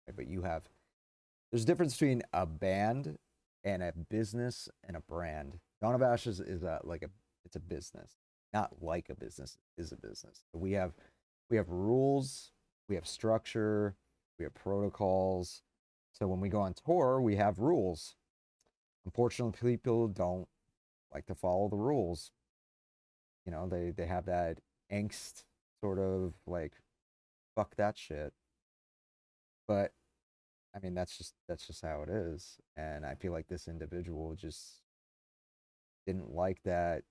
but there's a difference between a band and a business and a brand. Dawn of Ashes is it's a business, not like a business, it is a business. We have rules, we have structure, we have protocols. So when we go on tour, we have rules. Unfortunately, people don't like to follow the rules. They have that angst sort of like fuck that shit. But I mean that's just how it is. And I feel like this individual just didn't like that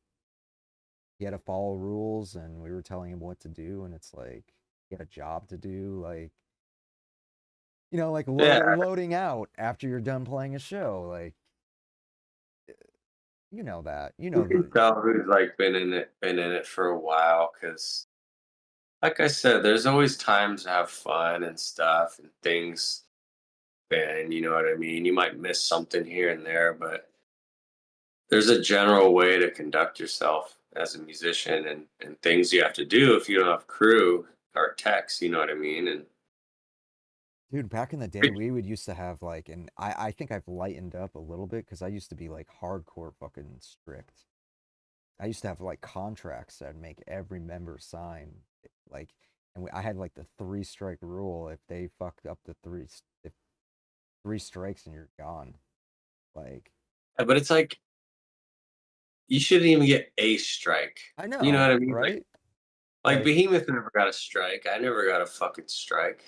he had to follow rules and we were telling him what to do, and it's like he had a job to do, like like yeah, loading out after you're done playing a show, like you know that. you can tell who's like been in it for a while because, like I said, there's always times to have fun and stuff and things. And you know what I mean. You might miss something here and there, but there's a general way to conduct yourself as a musician and things you have to do if you don't have crew or techs, you know what I mean? And Dude, back in the day, we would used to have like, and I think I've lightened up a little bit because I used to be like hardcore fucking strict. I used to have like contracts that I'd make every member sign, like, and I had like the 3 strike rule. If they fucked up if 3 strikes and you're gone, like, but it's like you shouldn't even get a strike. I You know what know, I mean? right? Like Like, Behemoth never got a strike. I never got a fucking strike.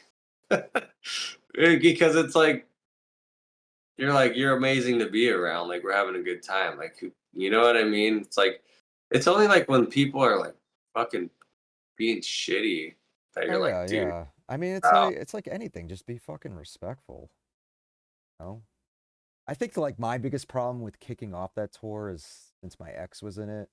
Because it's like you're amazing to be around. Like we're having a good time. Like you know what I mean? It's like it's only like when people are like fucking being shitty that oh you're yeah, like, dude, yeah. I mean, wow. it's like anything. Just be fucking respectful. You know? I think like my biggest problem with kicking off that tour is since my ex was in it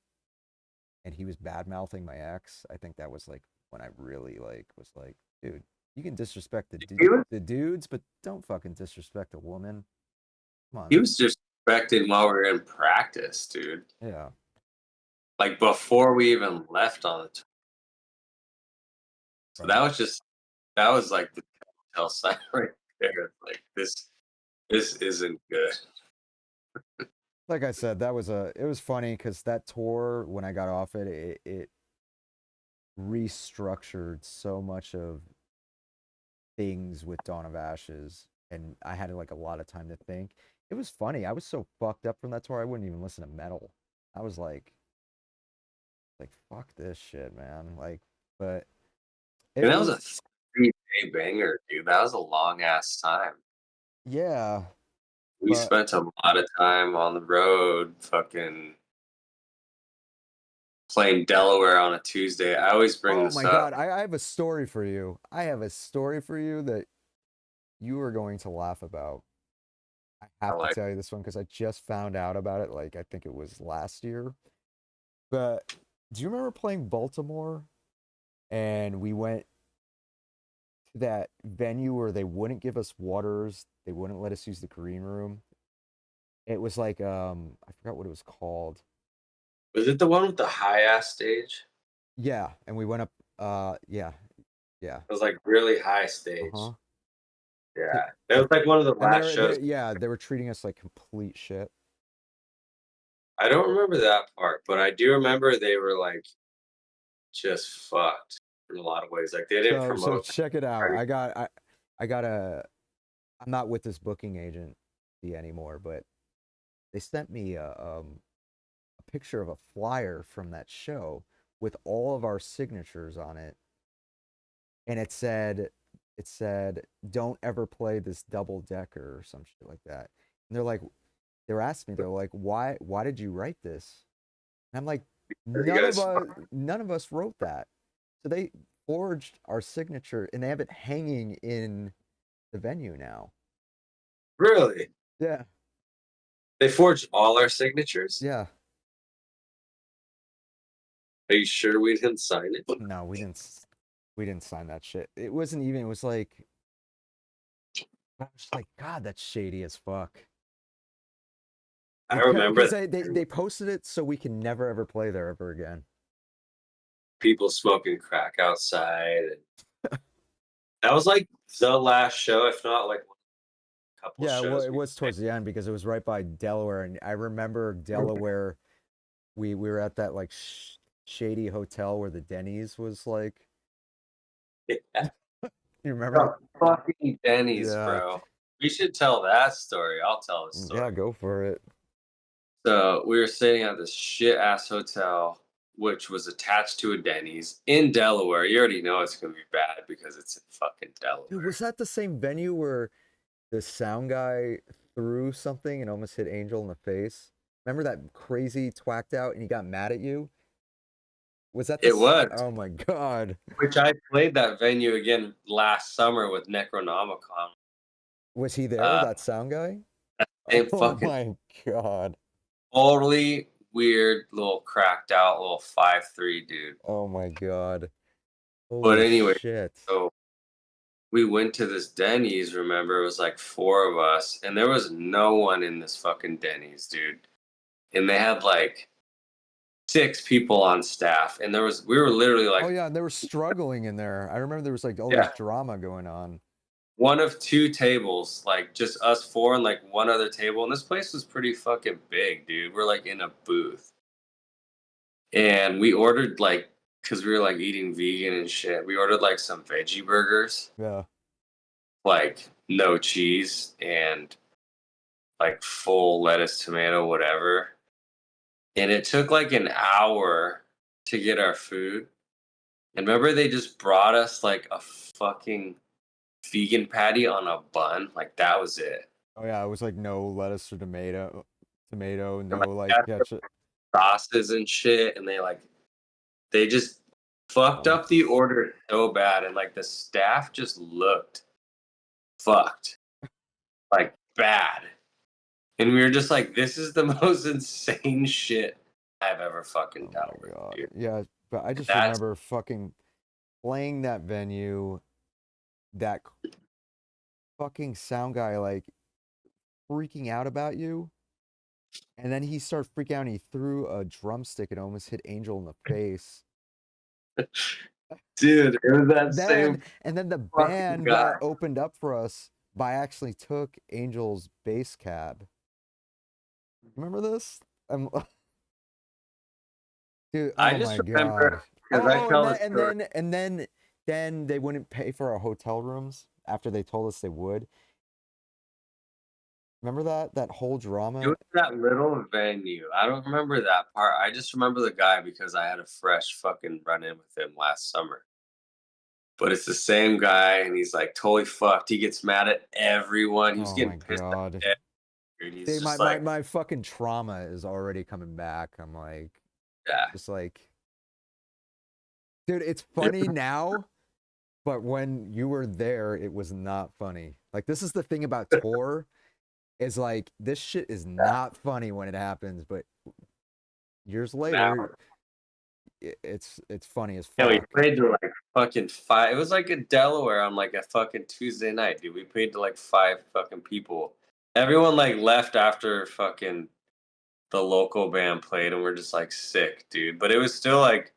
and he was bad mouthing my ex. I think that was like when I really like was like, dude, you can disrespect He was the dudes, but don't fucking disrespect a woman. Come on, he was disrespected while we were in practice, dude. yeah. Like before we even left on the tour. So Right. that was like the telltale sign right there. Like this isn't good. Like I said, it was funny because that tour when I got off it restructured so much of things with Dawn of Ashes, and I had like a lot of time to think. It was funny. I was so fucked up from that tour, I wouldn't even listen to metal. I was like fuck this shit, man. Like, but And it that was a was 3-day banger, dude. That was a long ass time. yeah, We but spent a lot of time on the road, fucking playing Delaware on a Tuesday. I always bring oh this my up. god, I have a story for you. I have a story for you that you are going to laugh about. I I have to like, tell you this one because I just found out about it. Like I think it was last year. But do you remember playing Baltimore? And we went to that venue where they wouldn't give us waters. They wouldn't let us use the green room. It was like I forgot what it was called. was it the one with the high ass stage? Yeah, and we went up yeah, yeah. It was like really high stage. Uh-huh. Yeah. It was like one of the And last shows. they were treating us like complete shit. I don't remember that part, but I do remember they were like just fucked in a lot of ways. Like they didn't So promote. check it out. I got a I'm not with this booking agent anymore, but they sent me a picture of a flyer from that show with all of our signatures on it, and it said don't ever play this double decker or some shit like that. And they're asking me, they're like, why did you write this? And I'm like, You guys none of us wrote that. So they forged our signature and they have it hanging in the venue now. really? Yeah. They forged all our signatures? Yeah. Are you sure we didn't sign it? No, we didn't sign that shit. It wasn't even, it was like, I was like, God, that's shady as fuck. I remember Because that. they posted it so we can never ever play there ever again. People smoking crack outside. And that was like the last show, if not like a couple Yeah, well, shows it we was played. towards the end because it was right by Delaware, and I remember Delaware. We were at that like shady hotel where the Denny's was like. Yeah. You remember? Oh, fucking Denny's, Yeah, bro. We should tell that story. I'll tell the yeah, story. go for it. So we were staying at this shit ass hotel, which was attached to a Denny's in Delaware. You already know it's gonna be bad because it's in fucking Dude, Delaware. was that the same venue where the sound guy threw something and almost hit Angel in the face? Remember that crazy twacked out and he got mad at you? Was that It this? was, Oh my God. which I played that venue again last summer with Necronomicon. Was he there, Uh, that sound guy? same Oh fucking my God. totally weird little cracked out little 5'3" dude. Oh my God. But Holy anyway, shit. so we went to this Denny's, remember? It was like 4 of us, and there was no one in this fucking Denny's, dude. and they had like 6 people on staff, and we were literally like, oh yeah, and they were struggling in there. I remember there was like all yeah, this drama going on. one of 2 tables, like just us 4 and like one other table, and this place was pretty fucking big, dude. We're like in a booth, and we ordered like, because we were like eating vegan and shit, we ordered like some veggie burgers, Yeah. like no cheese and like full lettuce, tomato, whatever. And it took like an hour to get our food. And remember, they just brought us like a fucking vegan patty on a bun. Like that was it. Oh yeah, it was like no lettuce or tomato, And, no like, like that's the ketchup. sauces and shit, and they just fucked Oh, up the order so bad, and like the staff just looked fucked, like bad. And we were just like, this is the most insane shit I've ever fucking oh dealt my with, god. dude. Yeah, but I just That's remember fucking playing that venue, that fucking sound guy like freaking out about you. And then he started freaking out and he threw a drumstick and almost hit Angel in the face. dude, it was that Then same and then the fucking band guy. that opened up for us by actually took Angel's bass cab. Remember this? I'm, dude, I oh just my god. remember because I Oh, and tell then the story. then they wouldn't pay for our hotel rooms after they told us they would. Remember that whole It drama? was that little venue. I don't remember that part. I just remember the guy because I had a fresh fucking run in with him last summer. But it's the same guy, and he's like totally fucked. He gets mad at everyone. He was Oh getting my pissed at god. everyone. And he's See, my, just my, like, my fucking trauma is already coming back. I'm like, yeah. just like, dude, it's funny now, but when you were there, it was not funny. Like, this is the thing about tour, is like, this shit is not funny when it happens, but years Now, later, it's funny as yeah, we fuck. played to like fucking 5. It was like in Delaware on like a fucking Tuesday night, dude. We played to like 5 fucking people. Everyone like left after fucking the local band played, and we're just like sick, dude. But it was still like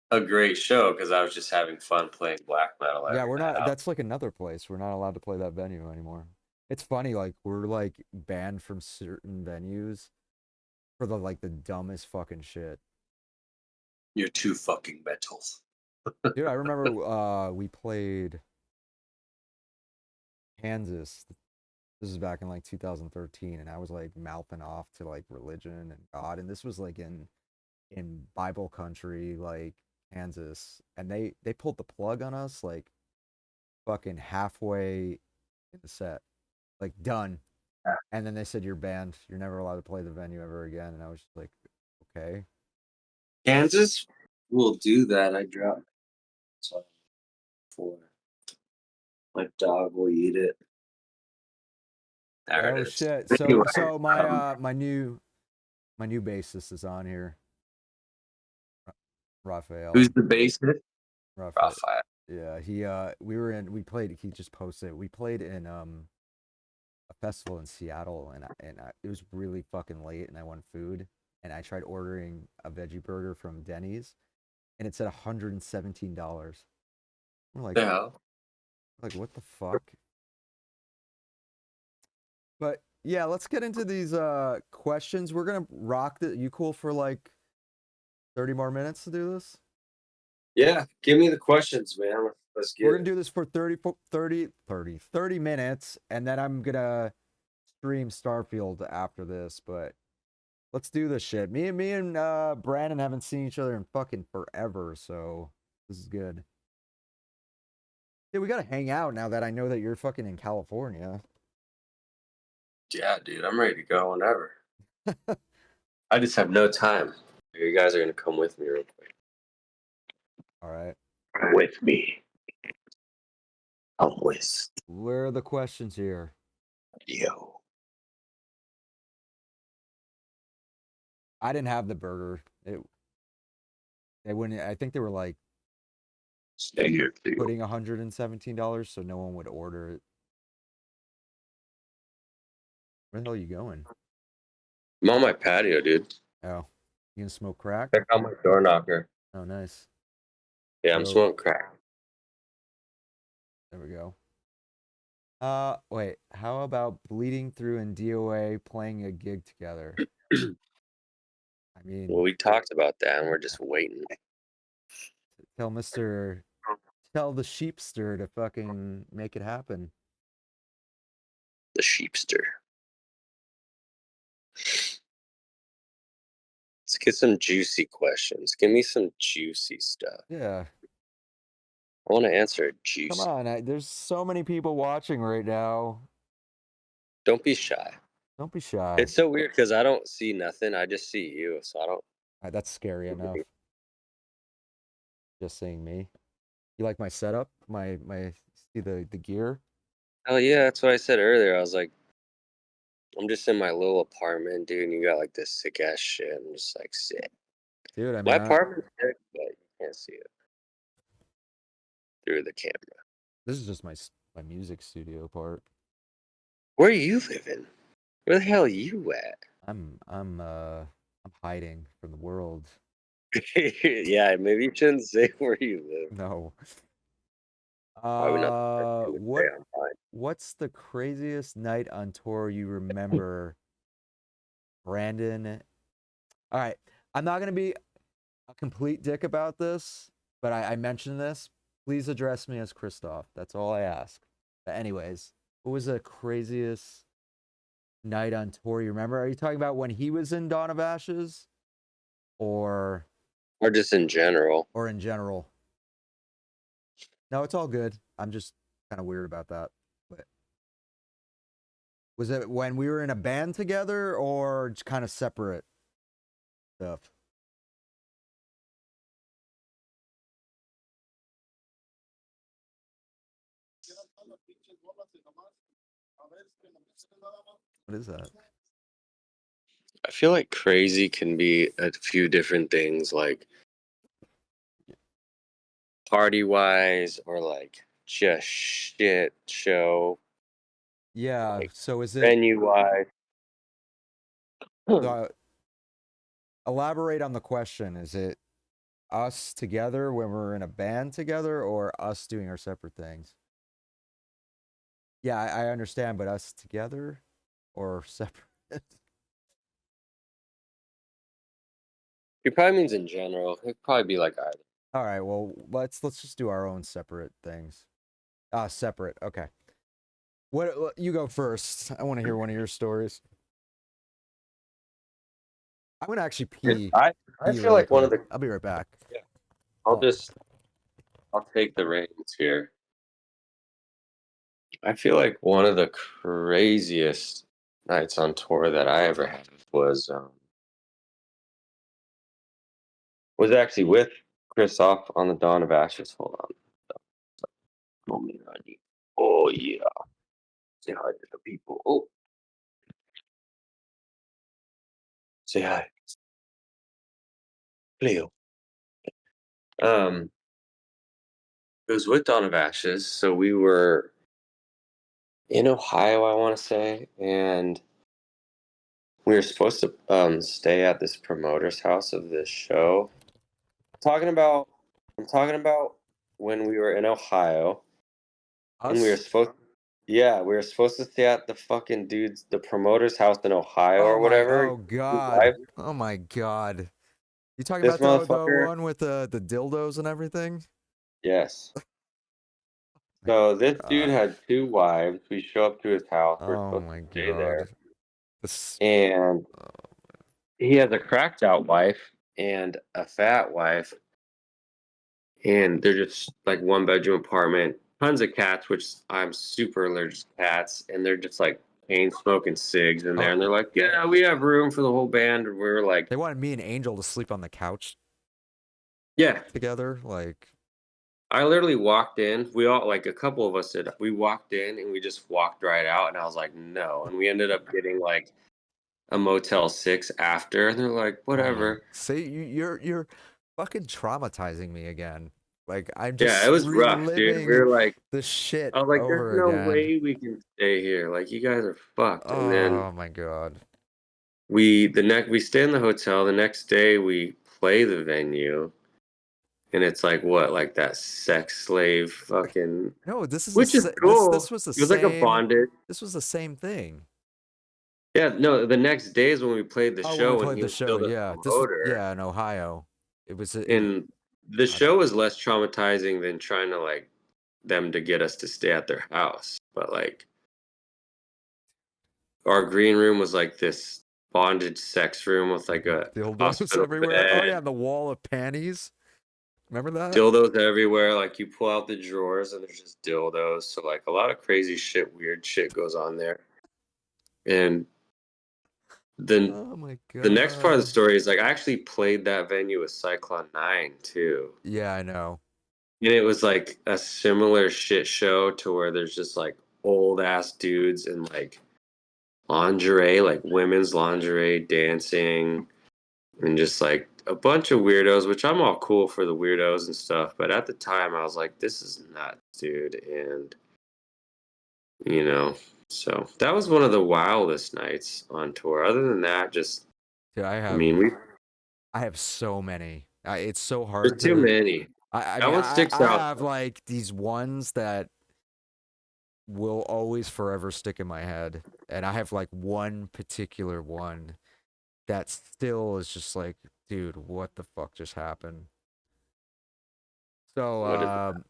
a great show because I was just having fun playing black metal Yeah, every we're night not, out. that's like another place. We're not allowed to play that venue anymore. It's funny, like, we're like banned from certain venues for the dumbest fucking shit. You're too fucking metal. Dude, I remember we played Kansas. This is back in like 2013, and I was like mouthing off to like religion and God, and this was like in Bible country, like Kansas, and they pulled the plug on us like fucking halfway in the set, like done, and then they said you're banned. You're never allowed to play the venue ever again, and I was just like, okay. Kansas will do that. I dropped some for my dog will eat it. There it Oh is. shit. Anyway, So um, my new bassist is on here. who's Raphael. the bassist? Raphael. Raphael. Yeah, we played, he just posted it. We played in a festival in Seattle, it was really fucking late and I wanted food, and I tried ordering a veggie burger from Denny's and it said $117. We're The hell? like what the fuck? But yeah, let's get into these questions. We're gonna rock the, you cool for like 30 more minutes to do this? Yeah, give me the questions, man. Let's We're get gonna it. do this for 30 minutes, and then I'm gonna stream Starfield after this, but let's do this shit. Me and Brandon haven't seen each other in fucking forever, so this is good. Yeah, we gotta hang out now that I know that you're fucking in California. Yeah, dude, I'm ready to go whenever. I just have no time. You guys are gonna come with me real quick. All right. With me. I'm with Where are the questions here? you. I didn't have the burger. They wouldn't. I think they were like Stay here, too. putting $117 so no one would order it. Where the hell are you going? I'm on my patio, dude. Oh, you can smoke crack? Check out my door knocker. Oh, nice. Yeah, I'm So, smoking crack. there we go. Wait, how about Bleeding Through and DOA playing a gig together? I mean, Well, we talked about that, and we're just waiting. tell tell the sheepster to fucking make it happen. The sheepster. Let's get some juicy questions. Give me some juicy stuff. Yeah. I want to answer it Come juicy. on, there's so many people watching right now. Don't be shy. Don't be shy. It's so weird because I don't see nothing. I just see you, so I don't. That's scary enough. Just seeing me. You like my setup? My see the gear? Oh yeah, that's what I said earlier. I was like, I'm just in my little apartment, dude, and you got like this sick ass shit. I'm just like, sick. Dude, I My mean, apartment's sick, but you can't see it through the camera. this is just my music studio part. Where are you living? Where the hell are you at? I'm hiding from the world. Yeah, maybe you shouldn't say where you live. No. Probably not the first thing to say on mine. What's the craziest night on tour you remember, Brandon? All right, I'm not gonna be a complete dick about this, but I mentioned this. Please address me as Kristof. That's all I ask. But anyways, what was the craziest night on tour you remember? Are you talking about when he was in Dawn of Ashes, or just in general? or in general? No, it's all good. I'm just kind of weird about that. But was it when we were in a band together, or just kind of separate stuff? What is that? I feel like crazy can be a few different things, like party wise or like just shit show. Yeah. Like So is it? venue wise. So elaborate on the question. Is it us together when we're in a band together, or us doing our separate things? Yeah, I understand, but us together or separate? He probably means in general. It'd probably be like either. All right. Well, let's just do our own separate things. Separate. Okay. What you go first? I want to hear one of your stories. I'm gonna actually pee. I Pee feel really like one of quick. the. I'll be right back. Yeah. Oh, I'll take the reins here. I feel like one of the craziest nights on tour that I ever had was actually with Kristof on the Dawn of Ashes. Hold on. Moment, honey. Oh yeah. Say hi to the people. Oh. Say hi. Leo. It was with Dawn of Ashes, so we were in Ohio, I want to say, and we were supposed to stay at this promoter's house of this show. Talking about, I'm talking about when we were in Ohio, and us? we were supposed to stay at the fucking the promoter's house in Ohio or whatever. Oh God. Oh my God. You talking This about the motherfucker, one with the dildos and everything? yes. My So this dude God. had two wives. We show up to his house. We're Oh supposed my to stay there, God. This. and he has a cracked out wife and a fat wife, and they're just like one bedroom apartment. Tons of cats, which I'm super allergic to cats, and they're just like chain smoking cigs in there, Oh, and they're like, "Yeah, we have room for the whole band." And we're like, they wanted me and Angel to sleep on the couch "Yeah." together. Like, I literally walked in. We all like a couple of us did. We walked in and we just walked right out, and I was like, "No," and we ended up getting like a Motel 6 after, and they're like, oh my. "Whatever." See, you're fucking traumatizing me again. Like, I'm Yeah, it just was rough, dude. We reliving were like, the shit I was like, "There's over no again. way we can stay here. Like, you guys are fucked." And then Oh my God. we stay in the hotel. The next day we play the venue, and it's like what, like that sex slave fucking, No, this is which is this cool. was the It was like a same. bonded. This was the same thing. Yeah, no, the next day is when we played the Oh, when we show, and played he the was show, still the yeah, this was promoter. in Ohio. It was And the I don't show was less traumatizing than trying to like them to get us to stay at their house. But like our green room was like this bondage sex room with like a dildos hospital everywhere. Oh yeah, bed, the wall of panties. Remember that? dildos everywhere. Like you pull out the drawers and there's just dildos. So like a lot of crazy shit, weird shit goes on there. And then Oh my the next part of the god. story is like I actually played that venue with Cyclone 9 too. Yeah, I know. And it was like a similar shit show to where there's just like old ass dudes in like lingerie, like women's lingerie dancing, and just like a bunch of weirdos, which I'm all cool for the weirdos and stuff. But at the time, I was like, this is nuts, dude. And, you know, so that was one of the wildest nights on tour. Other than that, just, Dude, I mean, I have so many. It's so hard there's too to. many. I That mean, one sticks I out. have like these ones that will always forever stick in my head, and I have like one particular one that still is just like, dude, what the fuck just happened? So What is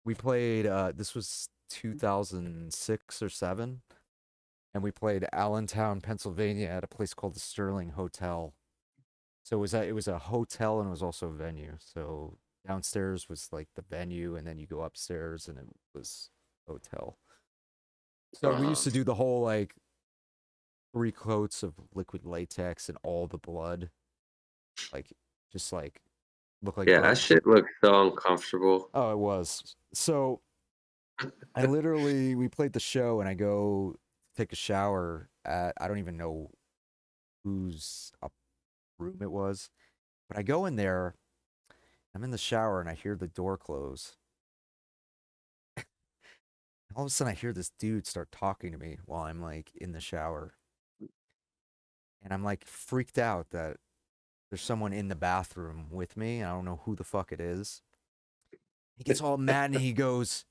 we played. This was 2006 or seven, and we played Allentown, Pennsylvania, at a place called the Sterling Hotel. So it was a hotel and it was also a venue. So downstairs was like the venue, and then you go upstairs and it was hotel. So we used to do the whole like 3 coats of liquid latex and all the blood, like just like look like Yeah, that shit looks so uncomfortable. oh, it was. So I literally we played the show and I go take a shower at I don't even know whose room it was, but I go in there. I'm in the shower and I hear the door close. All of a sudden, I hear this dude start talking to me while I'm like in the shower, and I'm like freaked out that there's someone in the bathroom with me. I don't know who the fuck it is. He gets all mad and he goes,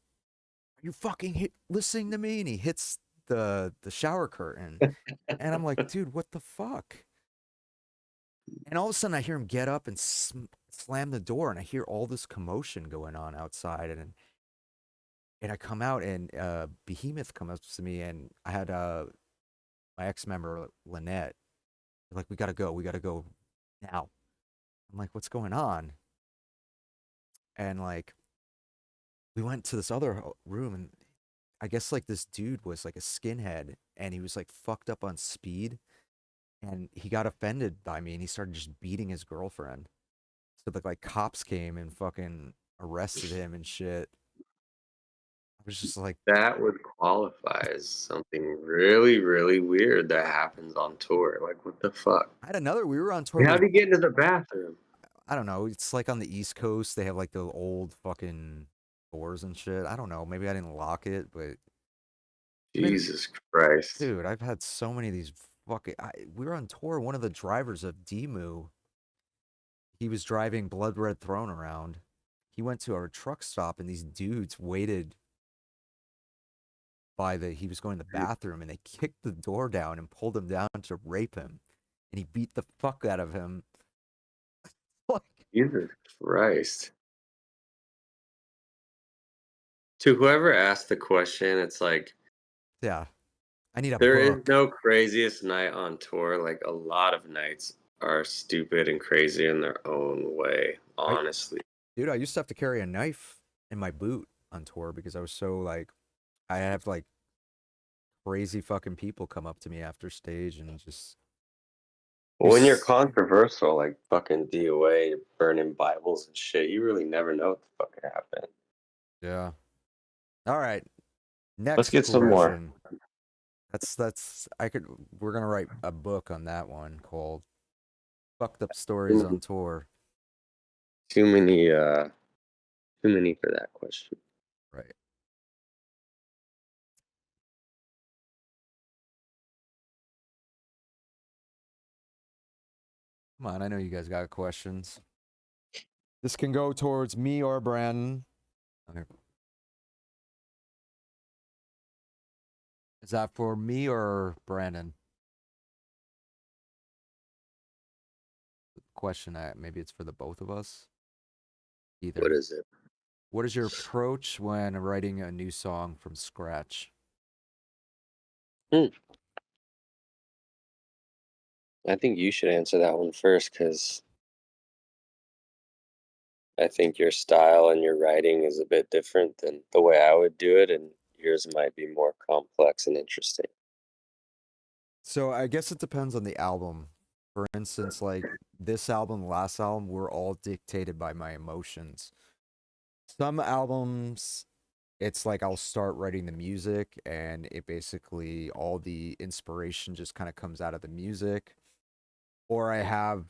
"Are you fucking listening to me?" And he hits the shower curtain, and I'm like, "Dude, what the fuck?" And all of a sudden, I hear him get up and slam the door, and I hear all this commotion going on outside, and I come out, and Behemoth comes up to me, and I had my ex member Lynette. They're like, we gotta go now. I'm like, what's going on? And like, we went to this other room, and I guess like this dude was like a skinhead, and he was like fucked up on speed, and he got offended by me, and he started just beating his girlfriend. So like cops came and fucking arrested him and shit. I was just like, That would qualify as something really, really weird that happens on tour. Like, what the fuck? I had another. We were on tour How'd with he get into the bathroom? I don't know. It's like on the East Coast. They have like the old fucking doors and shit. I don't know. Maybe I didn't lock it, but I mean, Jesus Christ. dude, I've had so many of these fucking. We were on tour. One of the drivers of Demu, he was driving Blood Red Throne around. He went to our truck stop, and these dudes waited by the. He was going to the bathroom, and they kicked the door down and pulled him down to rape him, and he beat the fuck out of him. Like, Jesus Christ. To whoever asked the question, it's like, yeah, I need a there is book. no craziest night on tour. Like, a lot of nights are stupid and crazy in their own way, I, honestly. dude, I used to have to carry a knife in my boot on tour because I was so like, I have like crazy fucking people come up to me after stage and just But you when you're controversial, like fucking DOA, burning Bibles and shit, you really never know what the fuck could happen. yeah. All right. Let's Next get some more. question. That's I could we're gonna write a book on that one called Fucked Up Stories on Tour. Too many, too many for that question. Right. Come on, I know you guys got questions. This can go towards me or Brandon. Okay. Is that for me or Brandon? Question. Maybe it's for the both of us. What Either. is it? What is your approach when writing a new song from scratch? I think you should answer that one first because I think your style and your writing is a bit different than the way I would do it, and yours might be more complex and interesting. So I guess it depends on the album. For instance, like this album, last album, were all dictated by my emotions. Some albums, it's like I'll start writing the music and it basically all the inspiration just kind of comes out of the music. Or I have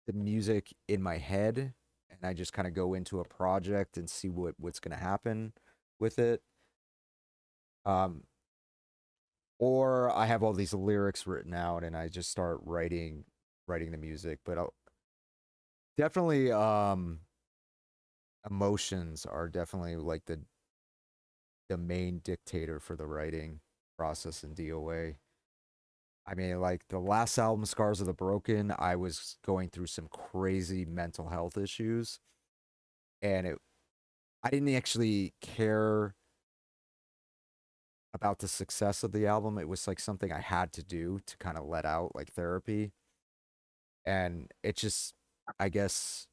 the music in my head and I just kind of go into a project and see what's going to happen with it. Um, or I have all these lyrics written out and I just start writing the music. But definitely, emotions are definitely like the main dictator for the writing process in DOA. I mean, like the last album, Scars of the Broken, I was going through some crazy mental health issues, and I didn't actually care about the success of the album. It was like something I had to do to kind of let out, like therapy, and it just, I guess,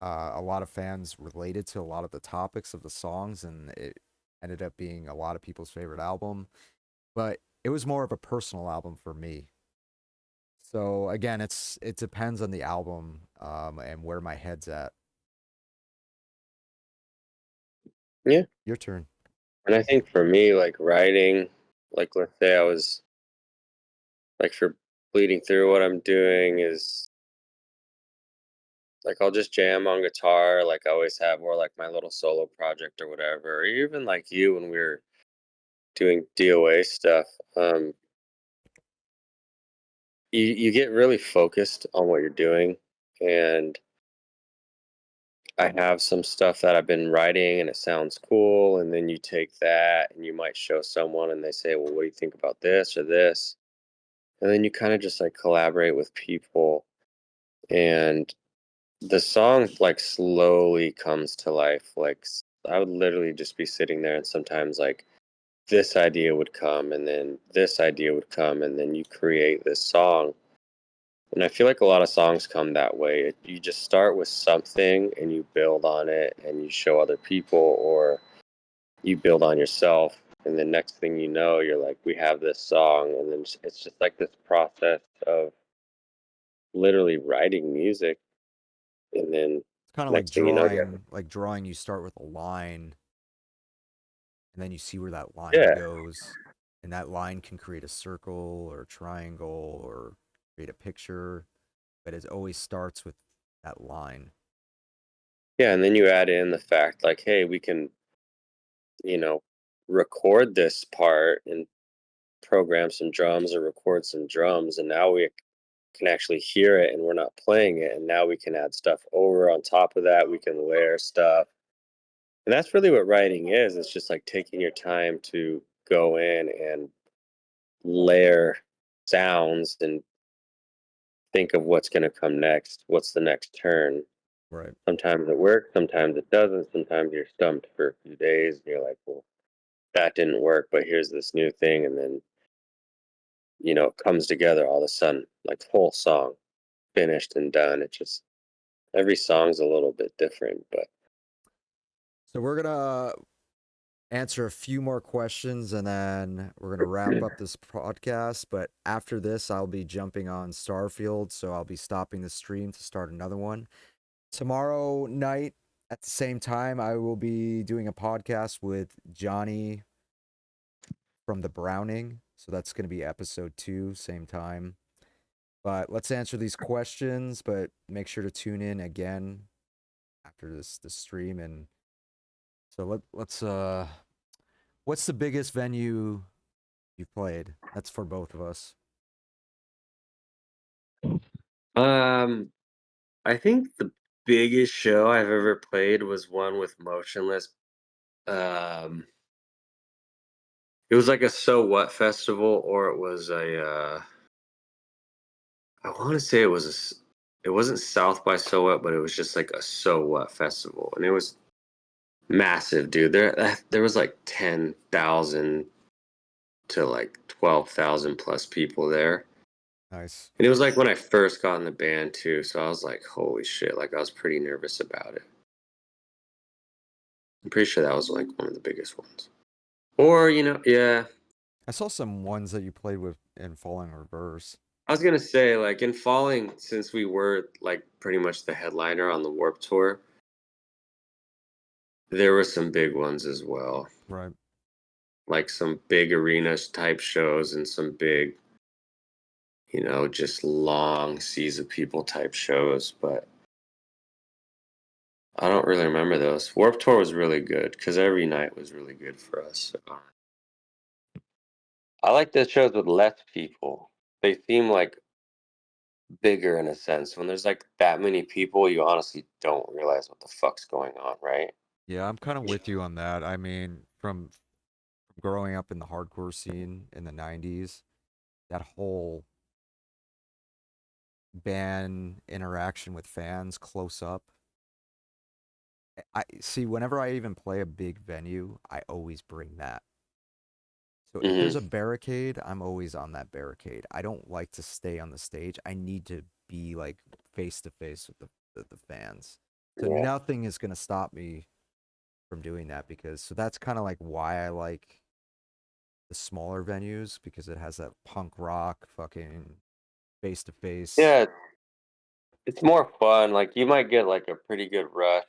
a lot of fans related to a lot of the topics of the songs, and it ended up being a lot of people's favorite album. But it was more of a personal album for me. So again, it depends on the album, and where my head's at. Yeah. Your turn. And I think for me, like writing, like let's say I was like for bleeding through what I'm doing is like I'll just jam on guitar like I always have, or like my little solo project or whatever. Or even like you when we were doing DOA stuff. Um you get really focused on what you're doing, and I have some stuff that I've been writing and it sounds cool, and then you take that and you might show someone and they say, "Well, what do you think about this or this?" And then you kind of just like collaborate with people, and the song like slowly comes to life. Like I would literally just be sitting there and sometimes like this idea would come and then this idea would come and then you create this song. And I feel like a lot of songs come that way. You just start with something and you build on it and you show other people, or you build on yourself. And the next thing you know, you're like, we have this song. And then it's just like this process of literally writing music. And then It's kind of next thing you know, you have, like drawing. You start with a line, and then you see where that line yeah. goes, and that line can create a circle or a triangle or create a picture. But it always starts with that line. Yeah. And then you add in the fact like, hey, we can, you know, record this part and program some drums or record some drums. And now we can actually hear it and we're not playing it, and now we can add stuff over on top of that. We can layer stuff, and that's really what writing is. It's just like taking your time to go in and layer sounds and think of what's going to come next, what's the next turn. Right. Sometimes it works, sometimes it doesn't, sometimes you're stumped for a few days and you're like, well, that didn't work, but here's this new thing. And then it comes together all of a sudden, like whole song finished and done. It just, every song's a little bit different, but So we're gonna answer a few more questions and then we're going to wrap up this podcast. But after this, I'll be jumping on Starfield. So I'll be stopping the stream to start another one. Tomorrow night at the same time, I will be doing a podcast with Johnny from the Browning. So that's going to be episode 2, same time. But let's answer these questions, but make sure to tune in again after this stream. And so let's what's the biggest venue you've played? That's for both of us. I think the biggest show I've ever played was one with Motionless. Um, it was like a So What festival, or it was I want to say it wasn't South by So What, but it was just like a So What festival, and it was massive, dude. There was like 10,000 to like 12,000 plus people there. Nice. And it was like when I first got in the band too, so I was like, holy shit, like I was pretty nervous about it. I'm pretty sure that was like one of the biggest ones. Or, yeah. I saw some ones that you played with in Falling Reverse. I was gonna say, like in Falling, since we were like pretty much the headliner on the Warped Tour, there were some big ones as well. Right. Like some big arena type shows and some big, just long seas of people type shows, but I don't really remember those. Warped Tour was really good because every night was really good for us. So. I like the shows with less people. They seem like bigger in a sense. When there's like that many people, you honestly don't realize what the fuck's going on, right? Yeah, I'm kind of with you on that. I mean, from growing up in the hardcore scene in the 90s, that whole band interaction with fans close up. I see whenever I even play a big venue, I always bring that. So if there's Hmm. a barricade, I'm always on that barricade. I don't like to stay on the stage. I need to be like face to face with the fans. So Yeah. nothing is going to stop me from doing that because so that's kind of like why I like the smaller venues because it has that punk rock fucking face to face. Yeah, it's more fun. Like you might get like a pretty good rush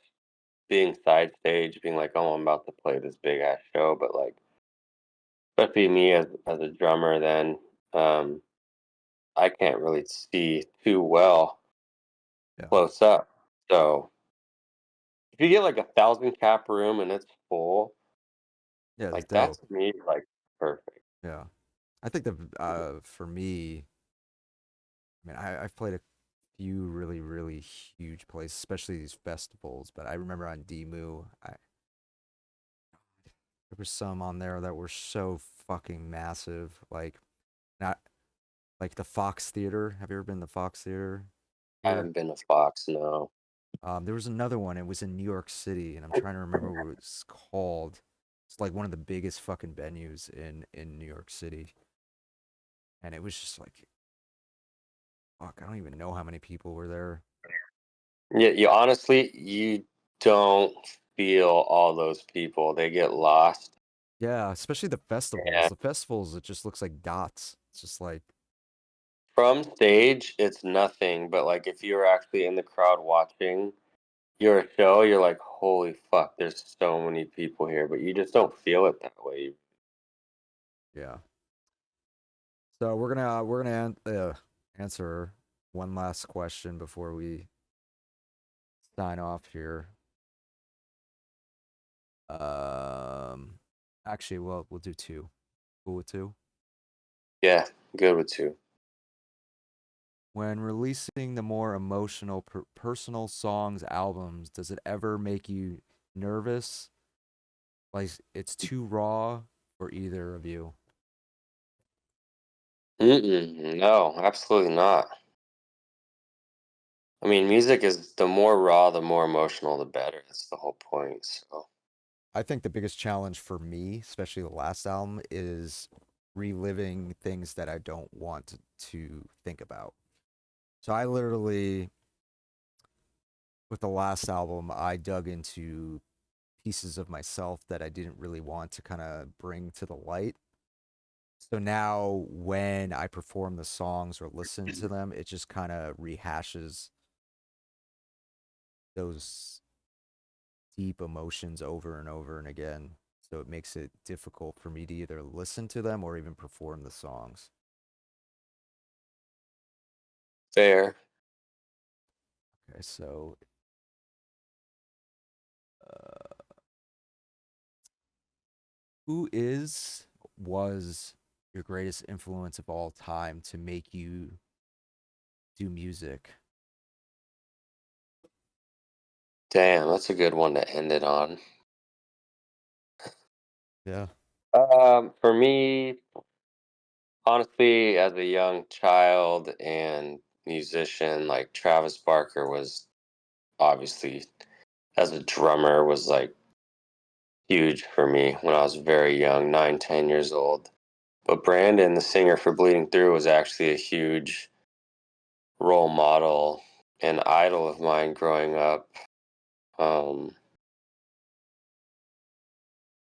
being side stage, being like, "Oh, I'm about to play this big ass show," but like, especially me as a drummer, then um, I can't really see too well Yeah. close up. So if you get like 1,000 cap room and it's full, Yeah, it's like that's dope. to me like perfect. Yeah. I think that for me, I mean, I've played a few really, really huge places, especially these festivals. But I remember on Demu, there were some on there that were so fucking massive. Like not like the Fox Theater. Have you ever been to the Fox Theater I here? haven't been to Fox, no. There was another one. It was in New York City, and I'm trying to remember what it's called. It's like one of the biggest fucking venues in New York City, and it was just like, fuck, I don't even know how many people were there. Yeah, you don't feel all those people. They get lost. Yeah, especially the festivals. And The festivals, it just looks like dots. It's just like, from stage, it's nothing. But like if you're actually in the crowd watching your show, you're like, holy fuck, there's so many people here. But you just don't feel it that way. yeah. So we're gonna answer one last question before we sign off here. Um, actually, well, we'll do two. Cool with two. Yeah, good with two. When releasing the more emotional, personal songs, albums, does it ever make you nervous? Like it's too raw for either of you? Mm-mm, no, absolutely not. I mean, music is the more raw, the more emotional, the better. That's the whole point. So, I think the biggest challenge for me, especially the last album, is reliving things that I don't want to think about. So I literally, with the last album, I dug into pieces of myself that I didn't really want to kind of bring to the light. So now when I perform the songs or listen to them, it just kind of rehashes those deep emotions over and over and again. So it makes it difficult for me to either listen to them or even perform the songs. fair. Okay, so uh, who was your greatest influence of all time to make you do music? Damn, that's a good one to end it on. Yeah. For me, honestly, as a young child and musician, like Travis Barker was obviously, as a drummer, was like huge for me when I was very young, 9, 10 years old. But Brandon, the singer for Bleeding Through, was actually a huge role model and idol of mine growing up. Um,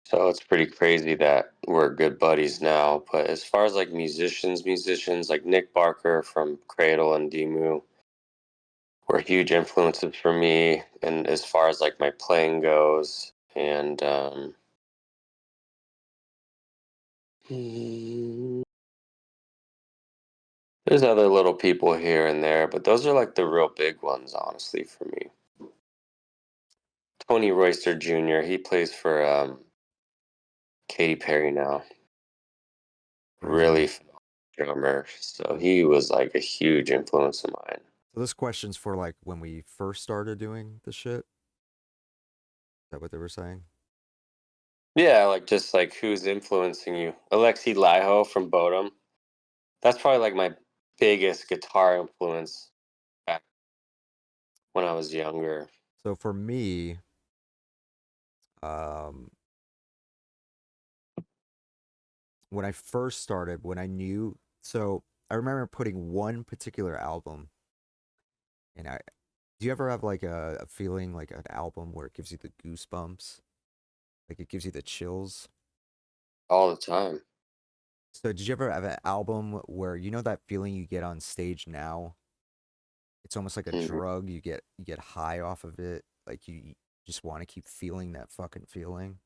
so it's pretty crazy that we're good buddies now. But as far as like musicians like Nick Barker from Cradle and Demu were huge influences for me. And as far as like my playing goes, and there's other little people here and there, but those are like the real big ones, honestly, for me. Tony Royster Jr., he plays for Katy Perry now. Crazy. Really drummer. So he was like a huge influence of mine. So this question's for like when we first started doing the shit. Is that what they were saying? Yeah, like just like who's influencing you? Alexi Laiho from Bodum. That's probably like my biggest guitar influence back when I was younger. So for me, um, when I first started, when I knew, so I remember putting one particular album, and do you ever have like a feeling like an album where it gives you the goosebumps, like it gives you the chills? All the time. So did you ever have an album where you know that feeling you get on stage now? It's almost like a Mhm. drug. You get high off of it. Like you just want to keep feeling that fucking feeling.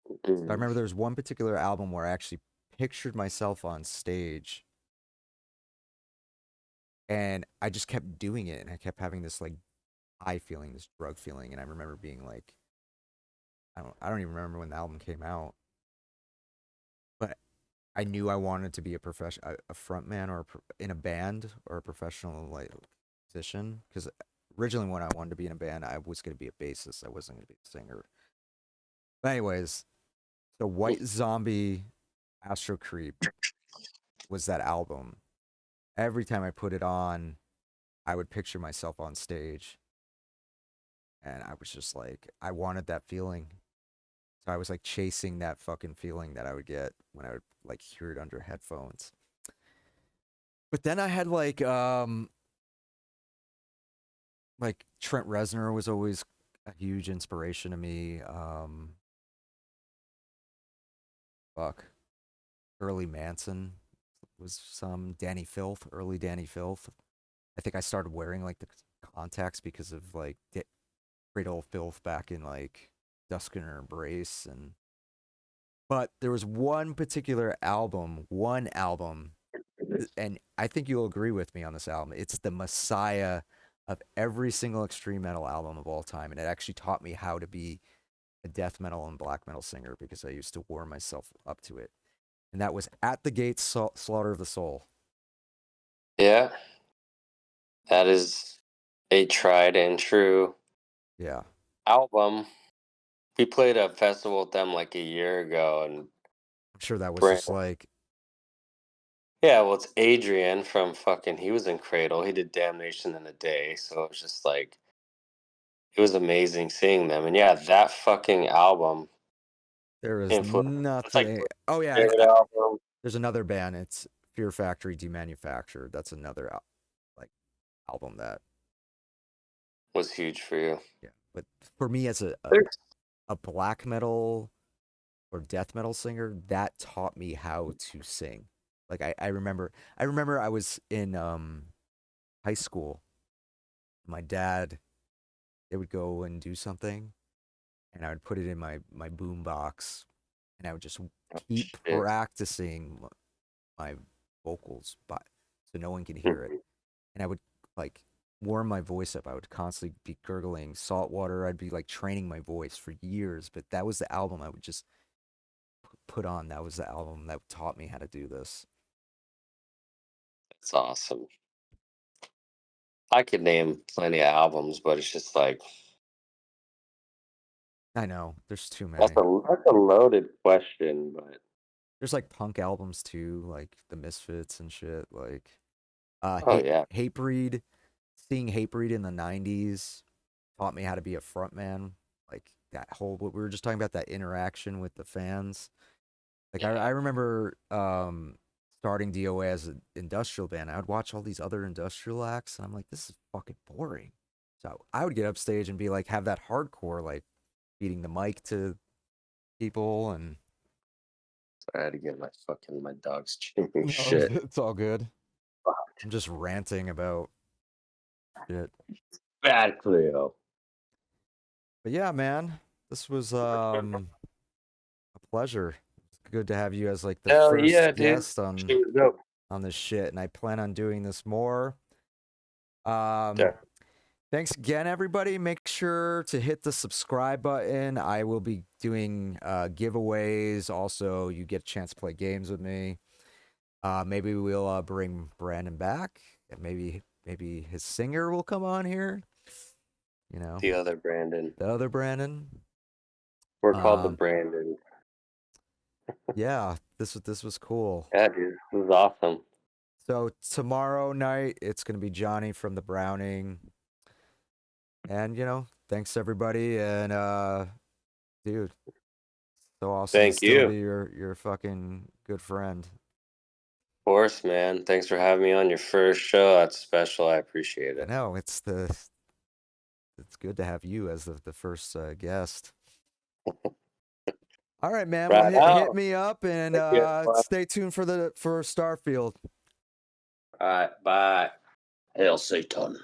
So I Mhm. remember there was one particular album where I actually pictured myself on stage and I just kept doing it and I kept having this like high feeling, this drug feeling, and I remember being like I don't even remember when the album came out, but I knew I wanted to be a professional, a front man or in a band or a professional like musician because originally when I wanted to be in a band, I was going to be a bassist. I wasn't going to be a singer. But anyways, so White Zombie Astro Creep was that album. Every time I put it on, I would picture myself on stage and I was just like I wanted that feeling. So I was like chasing that fucking feeling that I would get when I would like hear it under headphones. But then I had like Trent Reznor was always a huge inspiration to me. Fuck. Early Manson was some Danny Filth, early Danny Filth. I think I started wearing like the contacts because of like Great Old Filth back in like Duskiner Embrace and but there was one album and I think you'll agree with me on this album. It's the messiah of every single extreme metal album of all time, and it actually taught me how to be a death metal and black metal singer because I used to warm myself up to it. And that was At the Gates Slaughter of the Soul. Yeah, that is a tried and true Yeah. album. We played a festival with them like a year ago, and I'm sure that was Brand. just like, Yeah, well, it's Adrian from fucking. He was in Cradle. He did Damnation in a Day, so it was just like it was amazing seeing them. And yeah, that fucking album there is influenced. It's like nothing. Oh, yeah. third album There's another band. It's Fear Factory Demanufactured. That's another like album that, was huge for you. yeah. But for me, as There's- a black metal or death metal singer, that taught me how to sing. Like I remember I was in high school. My dad, they would go and do something and I would put it in my boom box and I would just keep Shit. practicing my vocals but so no one could hear it. Mhm. And I would like warm my voice up. I would constantly be gurgling salt water. I'd be like training my voice for years, but that was the album I would just put on. That was the album that taught me how to do this. It's awesome. I could name plenty of albums, but it's just like I know there's too many. That's a loaded question, but There's like punk albums too, like the Misfits and shit. Like, oh yeah, Hatebreed. Seeing Hatebreed in the '90s taught me how to be a frontman. Like that whole what we were just talking about, that interaction with the fans. Like I remember starting DOA as an industrial band. I would watch all these other industrial acts, and I'm like, this is fucking boring. So I would get up stage and be like, have that hardcore, like beating the mic to people, and I had to get my dog's chewing no, shit. it's all good. I'm just ranting about shit. Bad Cleo. But yeah, man, this was a pleasure. It's good to have you as like the Hell first yeah, dude. guest She was dope. on this shit, and I plan on doing this more. Yeah. Thanks again, everybody. Make sure to hit the subscribe button. I will be doing giveaways. Also, you get a chance to play games with me. Maybe we'll bring Brandon back. Maybe his singer will come on here. You know, The other Brandon. the other Brandon. We're called the Brandon. Yeah, this was cool. Yeah, dude. This is awesome. So tomorrow night it's gonna be Johnny from the Browning. And thanks everybody, and dude, so awesome Thank to still you. be your fucking good friend. Of course, man. Thanks for having me on your first show. That's special. I appreciate I it. know it's good to have you as the first guest. All right, man. Right Well, hit on. me up, and Thank you. stay tuned for Starfield. All right. Bye. Hail Satan.